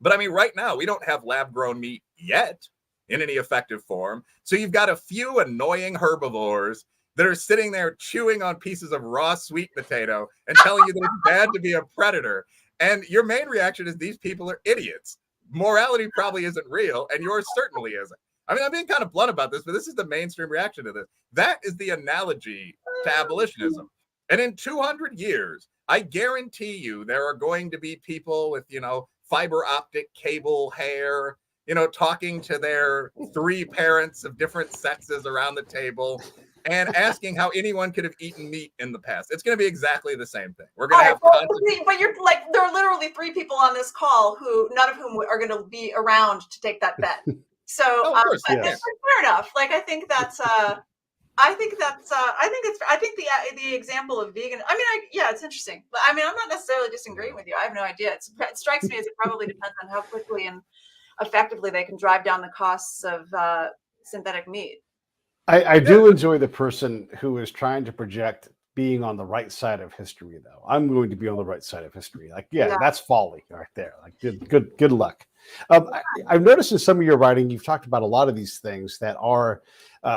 But I mean, right now, we don't have lab-grown meat yet in any effective form. So you've got a few annoying herbivores that are sitting there chewing on pieces of raw sweet potato and telling you that it's bad to be a predator. And your main reaction is these people are idiots. Morality probably isn't real, and yours certainly isn't. I mean, I'm being kind of blunt about this, but this is the mainstream reaction to this. That is the analogy to abolitionism. And in 200 years, I guarantee you there are going to be people with, you know, fiber optic cable hair, you know, talking to their 3 parents of different sexes around the table and asking how anyone could have eaten meat in the past. It's going to be exactly the same thing. We're going to have but you're like, there are literally 3 people on this call who none of whom are going to be around to take that bet. So fair enough. Like, I think the example of vegan. I mean, it's interesting. But I mean, I'm not necessarily disagreeing with you. I have no idea. It strikes me as it probably depends on how quickly and effectively they can drive down the costs of synthetic meat. I do enjoy the person who is trying to project being on the right side of history, though. I'm going to be on the right side of history. Like, that's folly right there. Like, good luck. I've noticed in some of your writing, you've talked about a lot of these things that are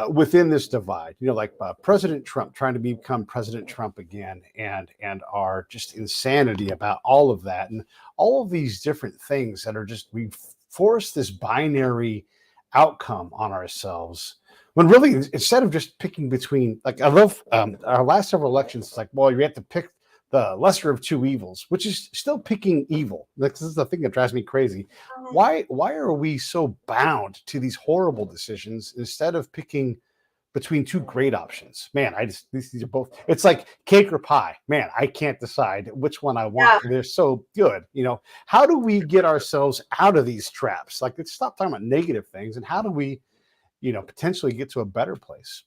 within this divide. You know, like President Trump trying to become President Trump again, and our just insanity about all of that, and all of these different things that are just, we've forced this binary outcome on ourselves. When really, instead of just picking between, like, I love our last several elections, it's like, well, you have to pick the lesser of 2 evils, which is still picking evil. This is the thing that drives me crazy. Why are we so bound to these horrible decisions instead of picking between 2 great options? Man, these are both, it's like cake or pie. Man, I can't decide which one I want. Yeah. They're so good. You know, how do we get ourselves out of these traps? Like, let's stop talking about negative things, and how do we, you know, potentially get to a better place?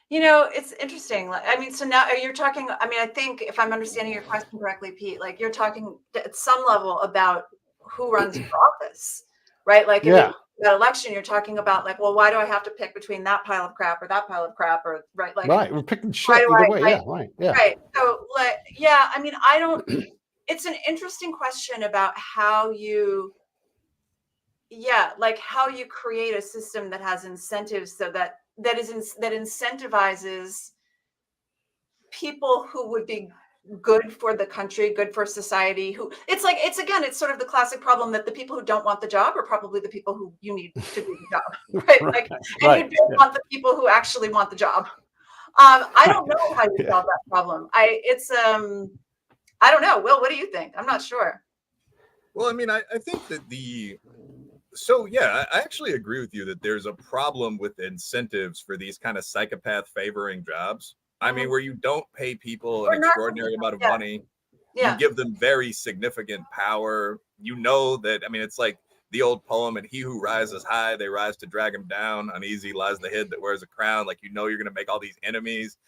You know, it's interesting. I mean, so now you're talking, I mean, I think if I'm understanding your question correctly, Pete, like you're talking at some level about who runs for office, right? Like in that election, you're talking about like, well, why do I have to pick between that pile of crap or that pile of crap, or right? Like, right, we're picking shit either way. Right. So like, I mean, I don't, it's an interesting question about how you, like how you create a system that has incentives so that incentivizes people who would be good for the country, good for society, who it's sort of the classic problem that the people who don't want the job are probably the people who you need to do the job, right? Like, and you don't want the people who actually want the job. I don't know how you solve that problem. I don't know. Will, what do you think? I'm not sure. Well, I mean, I think that So yeah, I actually agree with you that there's a problem with incentives for these kind of psychopath favoring jobs. I mean, where you don't pay people an Or not. extraordinary amount of Yeah. money, you Yeah. give them very significant power. You know that, I mean, it's like the old poem, and he who rises high, they rise to drag him down. Uneasy lies the head that wears a crown. Like, you know, you're going to make all these enemies.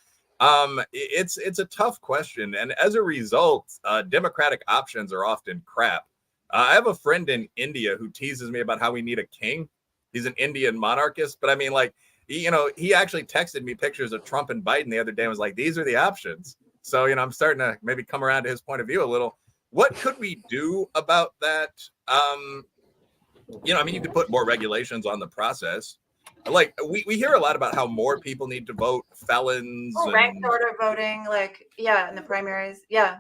It's a tough question. And as a result, democratic options are often crap. I have a friend in India who teases me about how we need a king. He's an Indian monarchist, but I mean, like, he actually texted me pictures of Trump and Biden the other day and was like, these are the options. So, I'm starting to maybe come around to his point of view a little. What could we do about that? I mean, you could put more regulations on the process. Like, we hear a lot about how more people need to vote, felons. Ranked order voting, in the primaries. Yeah.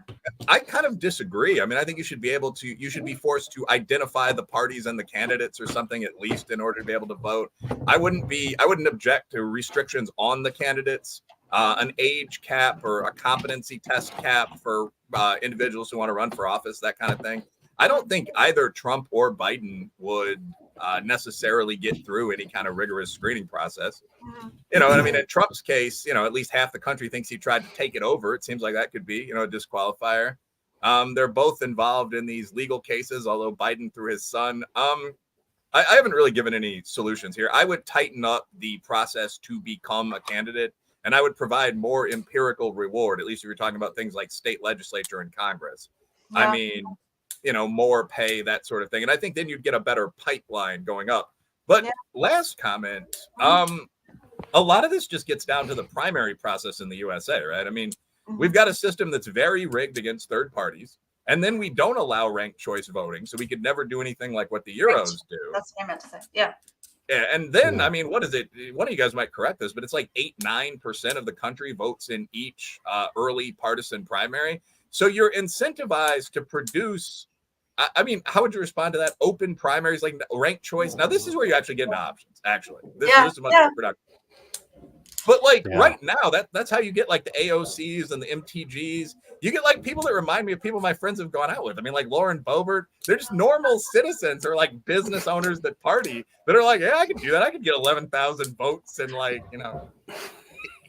I kind of disagree. I mean, I think you should be forced to identify the parties and the candidates or something, at least, in order to be able to vote. I wouldn't object to restrictions on the candidates, an age cap or a competency test cap for individuals who want to run for office, that kind of thing. I don't think either Trump or Biden would necessarily get through any kind of rigorous screening process. And I mean, in Trump's case, at least half the country thinks he tried to take it over. It seems like that could be, a disqualifier. They're both involved in these legal cases, although Biden through his son. I haven't really given any solutions here. I would tighten up the process to become a candidate, and I would provide more empirical reward, at least if you're talking about things like state legislature and Congress. Yeah. I mean, more pay, that sort of thing. And I think then you'd get a better pipeline going up. But last comment, a lot of this just gets down to the primary process in the USA, right? I mean, we've got a system that's very rigged against third parties. And then we don't allow ranked choice voting. So we could never do anything like what the Euros do. That's what I meant to say. Yeah. Yeah. And then, I mean, what is it? One of you guys might correct this, but it's like 8-9% of the country votes in each early partisan primary. So you're incentivized to produce. I mean, how would you respond to that? Open primaries, like ranked choice. Now, this is where you actually get into options, actually. This is much more productive. But right now, that's how you get like the AOCs and the MTGs. You get like people that remind me of people my friends have gone out with. I mean, like Lauren Boebert. They're just normal citizens or like business owners that party that are like, yeah, I could do that. I could get 11,000 votes in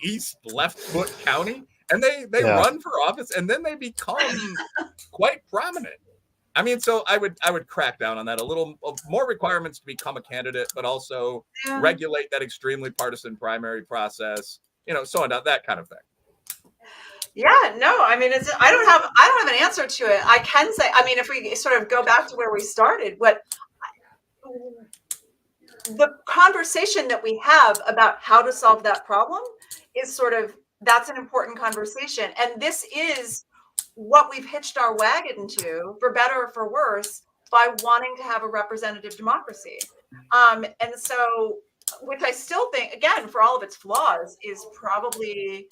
East Left Foot County. And they run for office and then they become quite prominent. I mean, so I would crack down on that a little more requirements to become a candidate, but also regulate that extremely partisan primary process, so on, that kind of thing. Yeah, no, I mean, I don't have an answer to it. I can say, I mean, if we sort of go back to where we started, the conversation that we have about how to solve that problem is that's an important conversation. And this is what we've hitched our wagon to, for better or for worse, by wanting to have a representative democracy. And so, which I still think, again, for all of its flaws, is probably,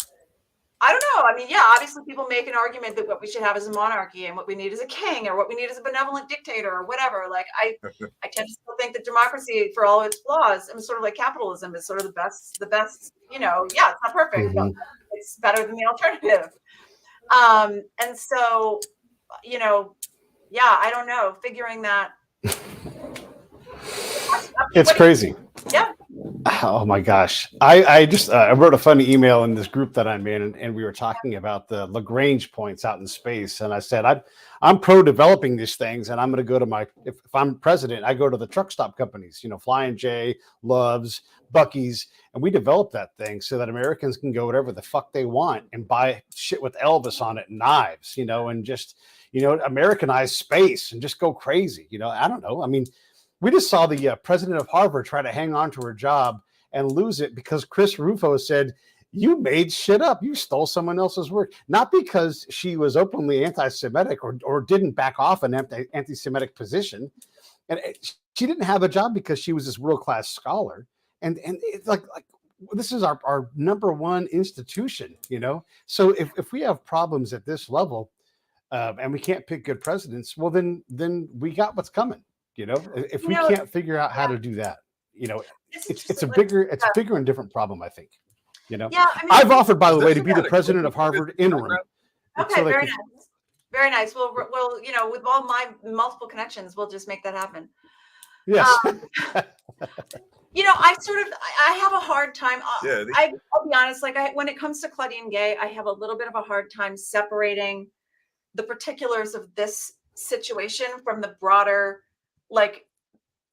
I don't know. I mean, obviously people make an argument that what we should have is a monarchy and what we need is a king or what we need is a benevolent dictator or whatever. Like I tend to still think that democracy, for all of its flaws, and sort of like capitalism, is sort of the best, it's not perfect, but it's better than the alternative. And so, I don't know, figuring that. It's crazy. Yeah. Oh my gosh. I just I wrote a funny email in this group that I'm in, and we were talking about the Lagrange points out in space. And I said, I'm pro developing these things, and I'm going to go to if I'm president, I go to the truck stop companies, Flying J, Love's, Bucky's, and we develop that thing so that Americans can go whatever the fuck they want and buy shit with Elvis on it, and knives, and just, Americanize space and just go crazy. I don't know. I mean, we just saw the president of Harvard try to hang on to her job and lose it because Chris Rufo said, you made shit up. You stole someone else's work. Not because she was openly anti-Semitic or didn't back off an anti-Semitic position. And she didn't have a job because she was this world-class scholar. And it's like this is our number one institution, So if we have problems at this level and we can't pick good presidents, well, then we got what's coming. If we can't figure out how to do that, it's a bigger and different problem, I think. Yeah, I mean, I've offered, by the way, to be the president of Harvard interim. Okay, very nice. Very nice. We'll with all my multiple connections, we'll just make that happen. Yes. I have a hard time. Yeah, I'll be honest. Like when it comes to Claudine Gay, I have a little bit of a hard time separating the particulars of this situation from the broader, like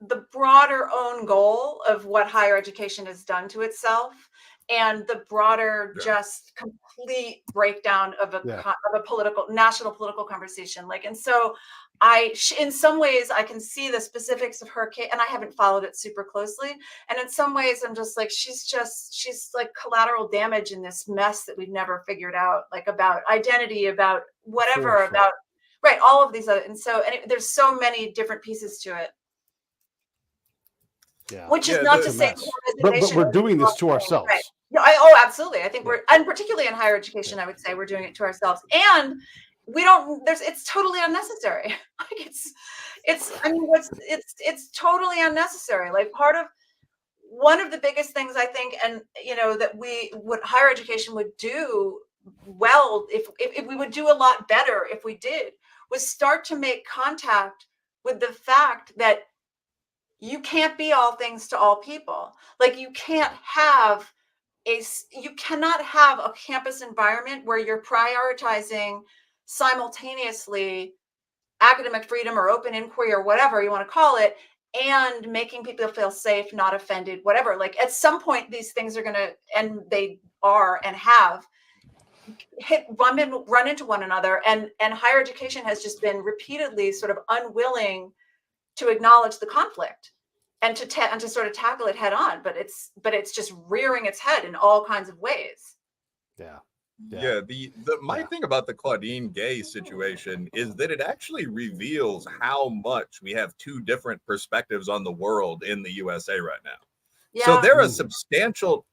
the broader own goal of what higher education has done to itself, and the broader just complete breakdown of a national political conversation. Like, and so in some ways I can see the specifics of her case, and I haven't followed it super closely. And in some ways I'm just like, she's like collateral damage in this mess that we've never figured out, like about identity, about whatever, about right, all of these other, and there's so many different pieces to it. Yeah. Which is not to say, but we're doing this to ourselves. Right. Absolutely. I think and particularly in higher education, I would say we're doing it to ourselves, and it's totally unnecessary. Like it's totally unnecessary. Like one of the biggest things I think, and that higher education would do well, if we would do a lot better if we did, was start to make contact with the fact that you can't be all things to all people. Like you cannot have a campus environment where you're prioritizing simultaneously academic freedom or open inquiry or whatever you want to call it, and making people feel safe, not offended, whatever. Like at some point these things are going to, and they are and have run into one another, and higher education has just been repeatedly sort of unwilling to acknowledge the conflict and to sort of tackle it head on, but it's just rearing its head in all kinds of ways. My thing about the Claudine Gay situation is that it actually reveals how much we have two different perspectives on the world in the USA right now. So there are substantial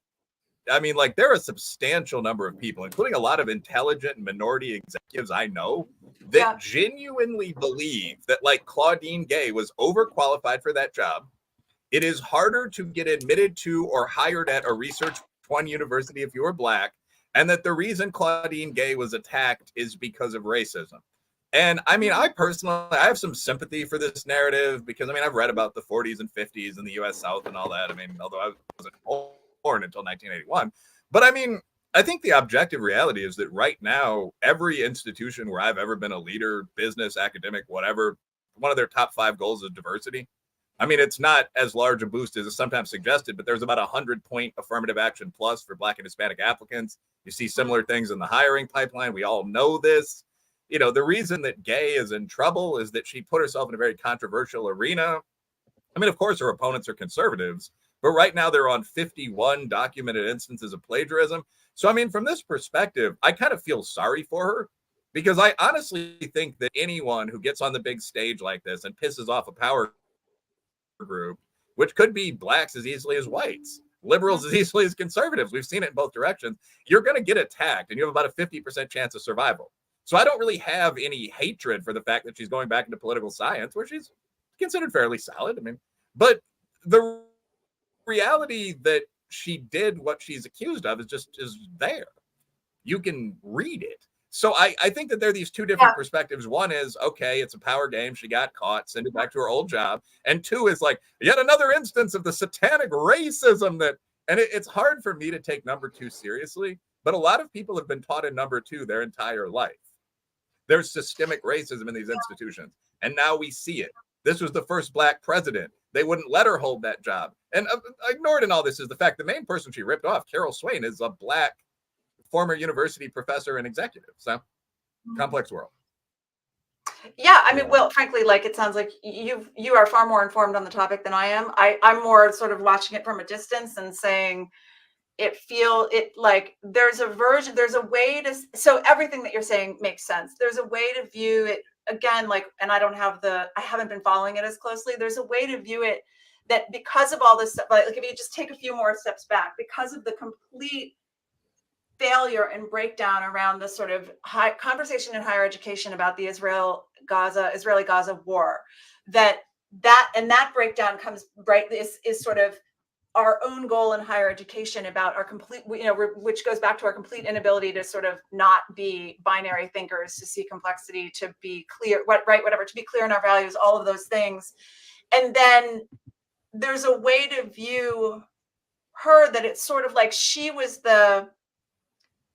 number of people, including a lot of intelligent minority executives I know, that genuinely believe that like Claudine Gay was overqualified for that job. It is harder to get admitted to or hired at a Research One university if you're Black, and that the reason Claudine Gay was attacked is because of racism. And I mean, I have some sympathy for this narrative because I've read about the 40s and 50s in the U.S. South and all that. I mean, although I wasn't born until 1981, but I mean, I think the objective reality is that right now, every institution where I've ever been a leader, business, academic, whatever, one of their top 5 goals is diversity. I mean, it's not as large a boost as is sometimes suggested, but there's about 100-point affirmative action plus for Black and Hispanic applicants. You see similar things in the hiring pipeline. We all know this. The reason that Gay is in trouble is that she put herself in a very controversial arena. I mean, of course, her opponents are conservatives, but right now they're on 51 documented instances of plagiarism. So, I mean, from this perspective, I kind of feel sorry for her because I honestly think that anyone who gets on the big stage like this and pisses off a power group, which could be Blacks as easily as whites, liberals as easily as conservatives, we've seen it in both directions, you're going to get attacked and you have about a 50% chance of survival. So I don't really have any hatred for the fact that she's going back into political science, where she's considered fairly solid. I mean, but the reality that she did what she's accused of is there. You can read it. So I think that there are these two different perspectives. One is, okay, it's a power game. She got caught, send it back to her old job. And 2 is like, yet another instance of the satanic racism and it's hard for me to take number 2 seriously, but a lot of people have been taught in number 2 their entire life. There's systemic racism in these institutions. And now we see it. This was the first Black president. They wouldn't let her hold that job. And ignored in all this is the fact the main person she ripped off, Carol Swain, is a Black former university professor and executive. So complex world. Yeah, I mean, well, frankly, like it sounds like you are far more informed on the topic than I am. I'm more sort of watching it from a distance and saying like there's a way to, so everything that you're saying makes sense. There's a way to view it again, like, and I haven't been following it as closely. There's a way to view it that because of all this stuff, like if you just take a few more steps back, because of the complete failure and breakdown around the sort of conversation in higher education about the Israeli-Gaza war, that breakdown comes is sort of our own goal in higher education about our complete, which goes back to our complete inability to sort of not be binary thinkers, to see complexity, to be clear, to be clear in our values, all of those things. And then there's a way to view her that it's sort of like she was the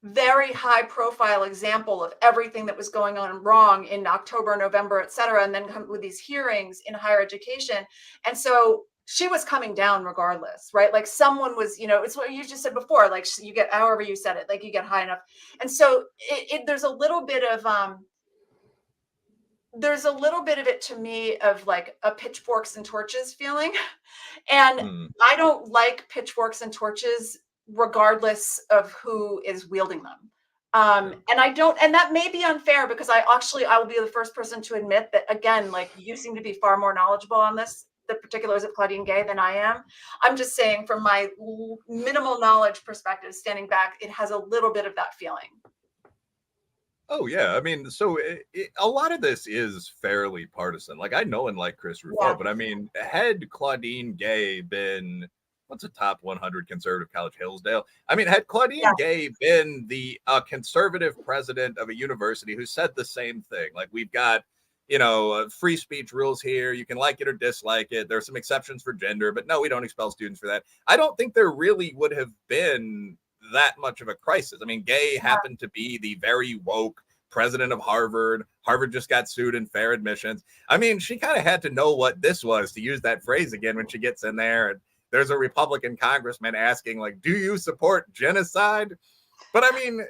very high profile example of everything that was going on wrong in October, November, et cetera, and then come with these hearings in higher education. And so she was coming down regardless, right? Like someone was, it's what you just said before, like you get, however you said it, like you get high enough. And so there's a little bit of it to me of like a pitchforks and torches feeling. And I don't like pitchforks and torches regardless of who is wielding them. And that may be unfair because I will be the first person to admit that, again, like you seem to be far more knowledgeable on this, the particulars of Claudine Gay, than I am. I'm just saying from my minimal knowledge perspective, standing back, it has a little bit of that feeling. Oh yeah, I mean, so a lot of this is fairly partisan. Like I know and like Chris Rufo, but I mean, had Claudine Gay been what's a top 100 conservative college, Hillsdale? I mean, had Claudine Gay been the conservative president of a university who said the same thing, like we've got, free speech rules here, you can like it or dislike it. There are some exceptions for gender, but no, we don't expel students for that. I don't think there really would have been that much of a crisis. I mean, Gay happened to be the very woke president of Harvard. Harvard just got sued in fair admissions. I mean, she kind of had to know what this was, to use that phrase again, when she gets in there and there's a Republican congressman asking, like, do you support genocide? But I mean,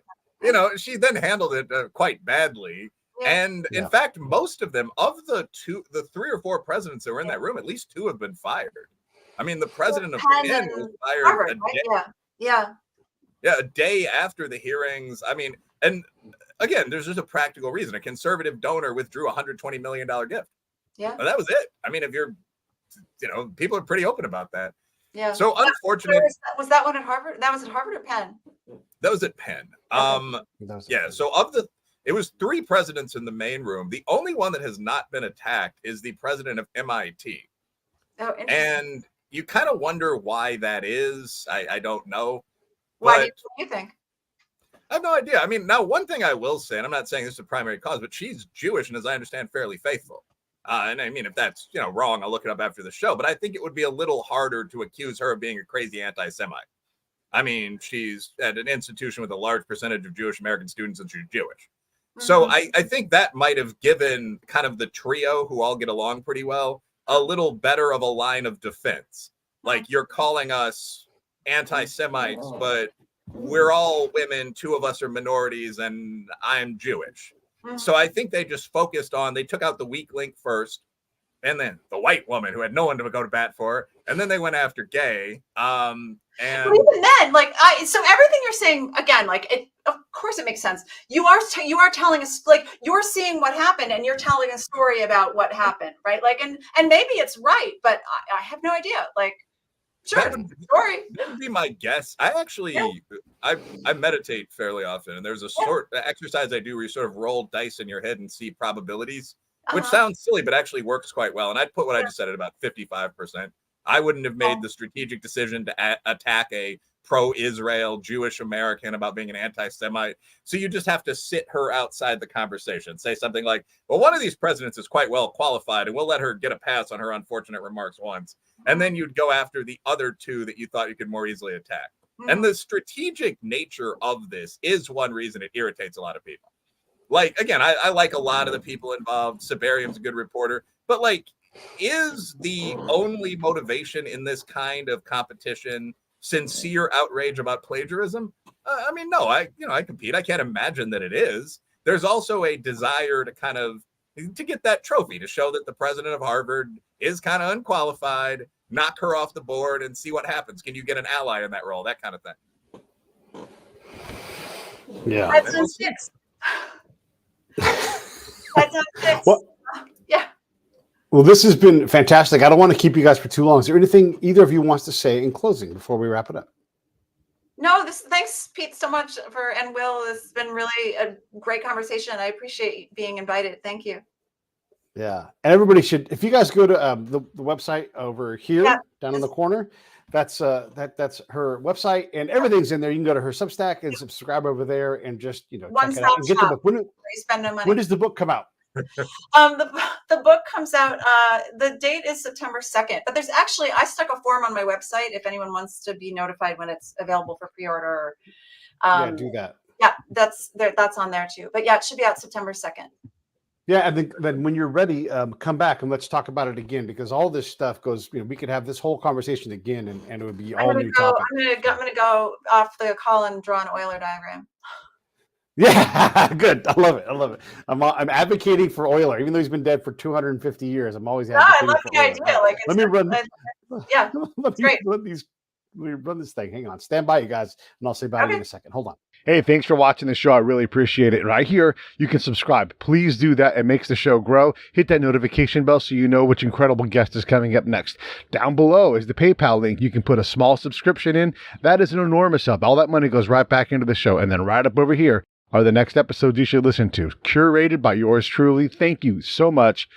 she then handled it quite badly. And in fact, most of them, of the 3 or 4 presidents that were in that room, at least 2 have been fired. I mean, the president of Penn was fired Harvard, a day. Right? Yeah, a day after the hearings. I mean, and again, there's just a practical reason. A conservative donor withdrew a $120 million gift. Yeah. But that was it. I mean, if you're, people are pretty open about that. Yeah. So unfortunate. Was that one at Harvard? That was at Harvard or Penn? That was at Penn. So it was 3 presidents in the main room. The only one that has not been attacked is the president of MIT. Oh, interesting. And you kind of wonder why that is. I don't know. Why do you think? I have no idea. I mean, now one thing I will say, and I'm not saying this is the primary cause, but she's Jewish and, as I understand, fairly faithful. And I mean, if that's wrong, I'll look it up after the show. But I think it would be a little harder to accuse her of being a crazy anti-Semite. I mean, she's at an institution with a large percentage of Jewish American students, and she's Jewish. So I think that might have given kind of the trio, who all get along pretty well, a little better of a line of defense. Like, you're calling us anti-Semites, but we're all women, 2 of us are minorities, and I'm Jewish. So I think they just focused on, they took out the weak link first, and then the white woman who had no one to go to bat for, and then they went after Gay. And but even then, so everything you're saying, again, of course it makes sense. You are telling us, like, you're seeing what happened and you're telling a story about what happened, right? Like, and maybe it's right, but I have no idea. Like, sure, that would be my guess. I actually, I meditate fairly often, and there's a sort of exercise I do where you sort of roll dice in your head and see probabilities, which sounds silly, but actually works quite well. And I'd put what I just said at about 55%. I wouldn't have made the strategic decision to attack a pro-Israel Jewish American about being an anti-Semite. So you just have to sit her outside the conversation. Say something like, well, one of these presidents is quite well qualified, and we'll let her get a pass on her unfortunate remarks once. And then you'd go after the other 2 that you thought you could more easily attack. And the strategic nature of this is one reason it irritates a lot of people. Like, again, I like a lot of the people involved. Siberium's a good reporter. But, like, is the only motivation in this kind of competition sincere outrage about plagiarism? I mean, no, I compete. I can't imagine that it is. There's also a desire to get that trophy, to show that the president of Harvard is kind of unqualified, knock her off the board and see what happens. Can you get an ally in that role? That kind of thing. Yeah. Redstone 6. Redstone 6. Well, well, this has been fantastic. I don't want to keep you guys for too long. Is there anything either of you wants to say in closing before we wrap it up? No, thanks, Pete, so much and Will. This has been really a great conversation. I appreciate being invited. Thank you. Yeah. And everybody should, if you guys go to the website over here, down in the corner, that's her website, and everything's in there. You can go to her Substack and subscribe over there and just, check it out and get the book. You spend no money. When does the book come out? The book comes out. The date is September 2nd. But there's actually I stuck a form on my website if anyone wants to be notified when it's available for pre-order. Yeah, do that. Yeah, that's on there too. But yeah, it should be out September 2nd. Yeah, and then when you're ready, come back and let's talk about it again, because all this stuff goes. We could have this whole conversation again, and it would be all new topic. I'm gonna go off the call and draw an Euler diagram. Yeah, good. I love it. I love it. I'm advocating for Euler, even though he's been dead for 250 years. I'm always advocating I love for the Euler. idea. Like, let me run. Yeah, let me great. Let me run this thing. Hang on. Stand by, you guys, and I'll say bye to you in a second. Hold on. Hey, thanks for watching the show. I really appreciate it. Right here, you can subscribe. Please do that. It makes the show grow. Hit that notification bell so you know which incredible guest is coming up next. Down below is the PayPal link. You can put a small subscription in. That is an enormous help. All that money goes right back into the show. And then right up over here are the next episodes you should listen to, curated by yours truly. Thank you so much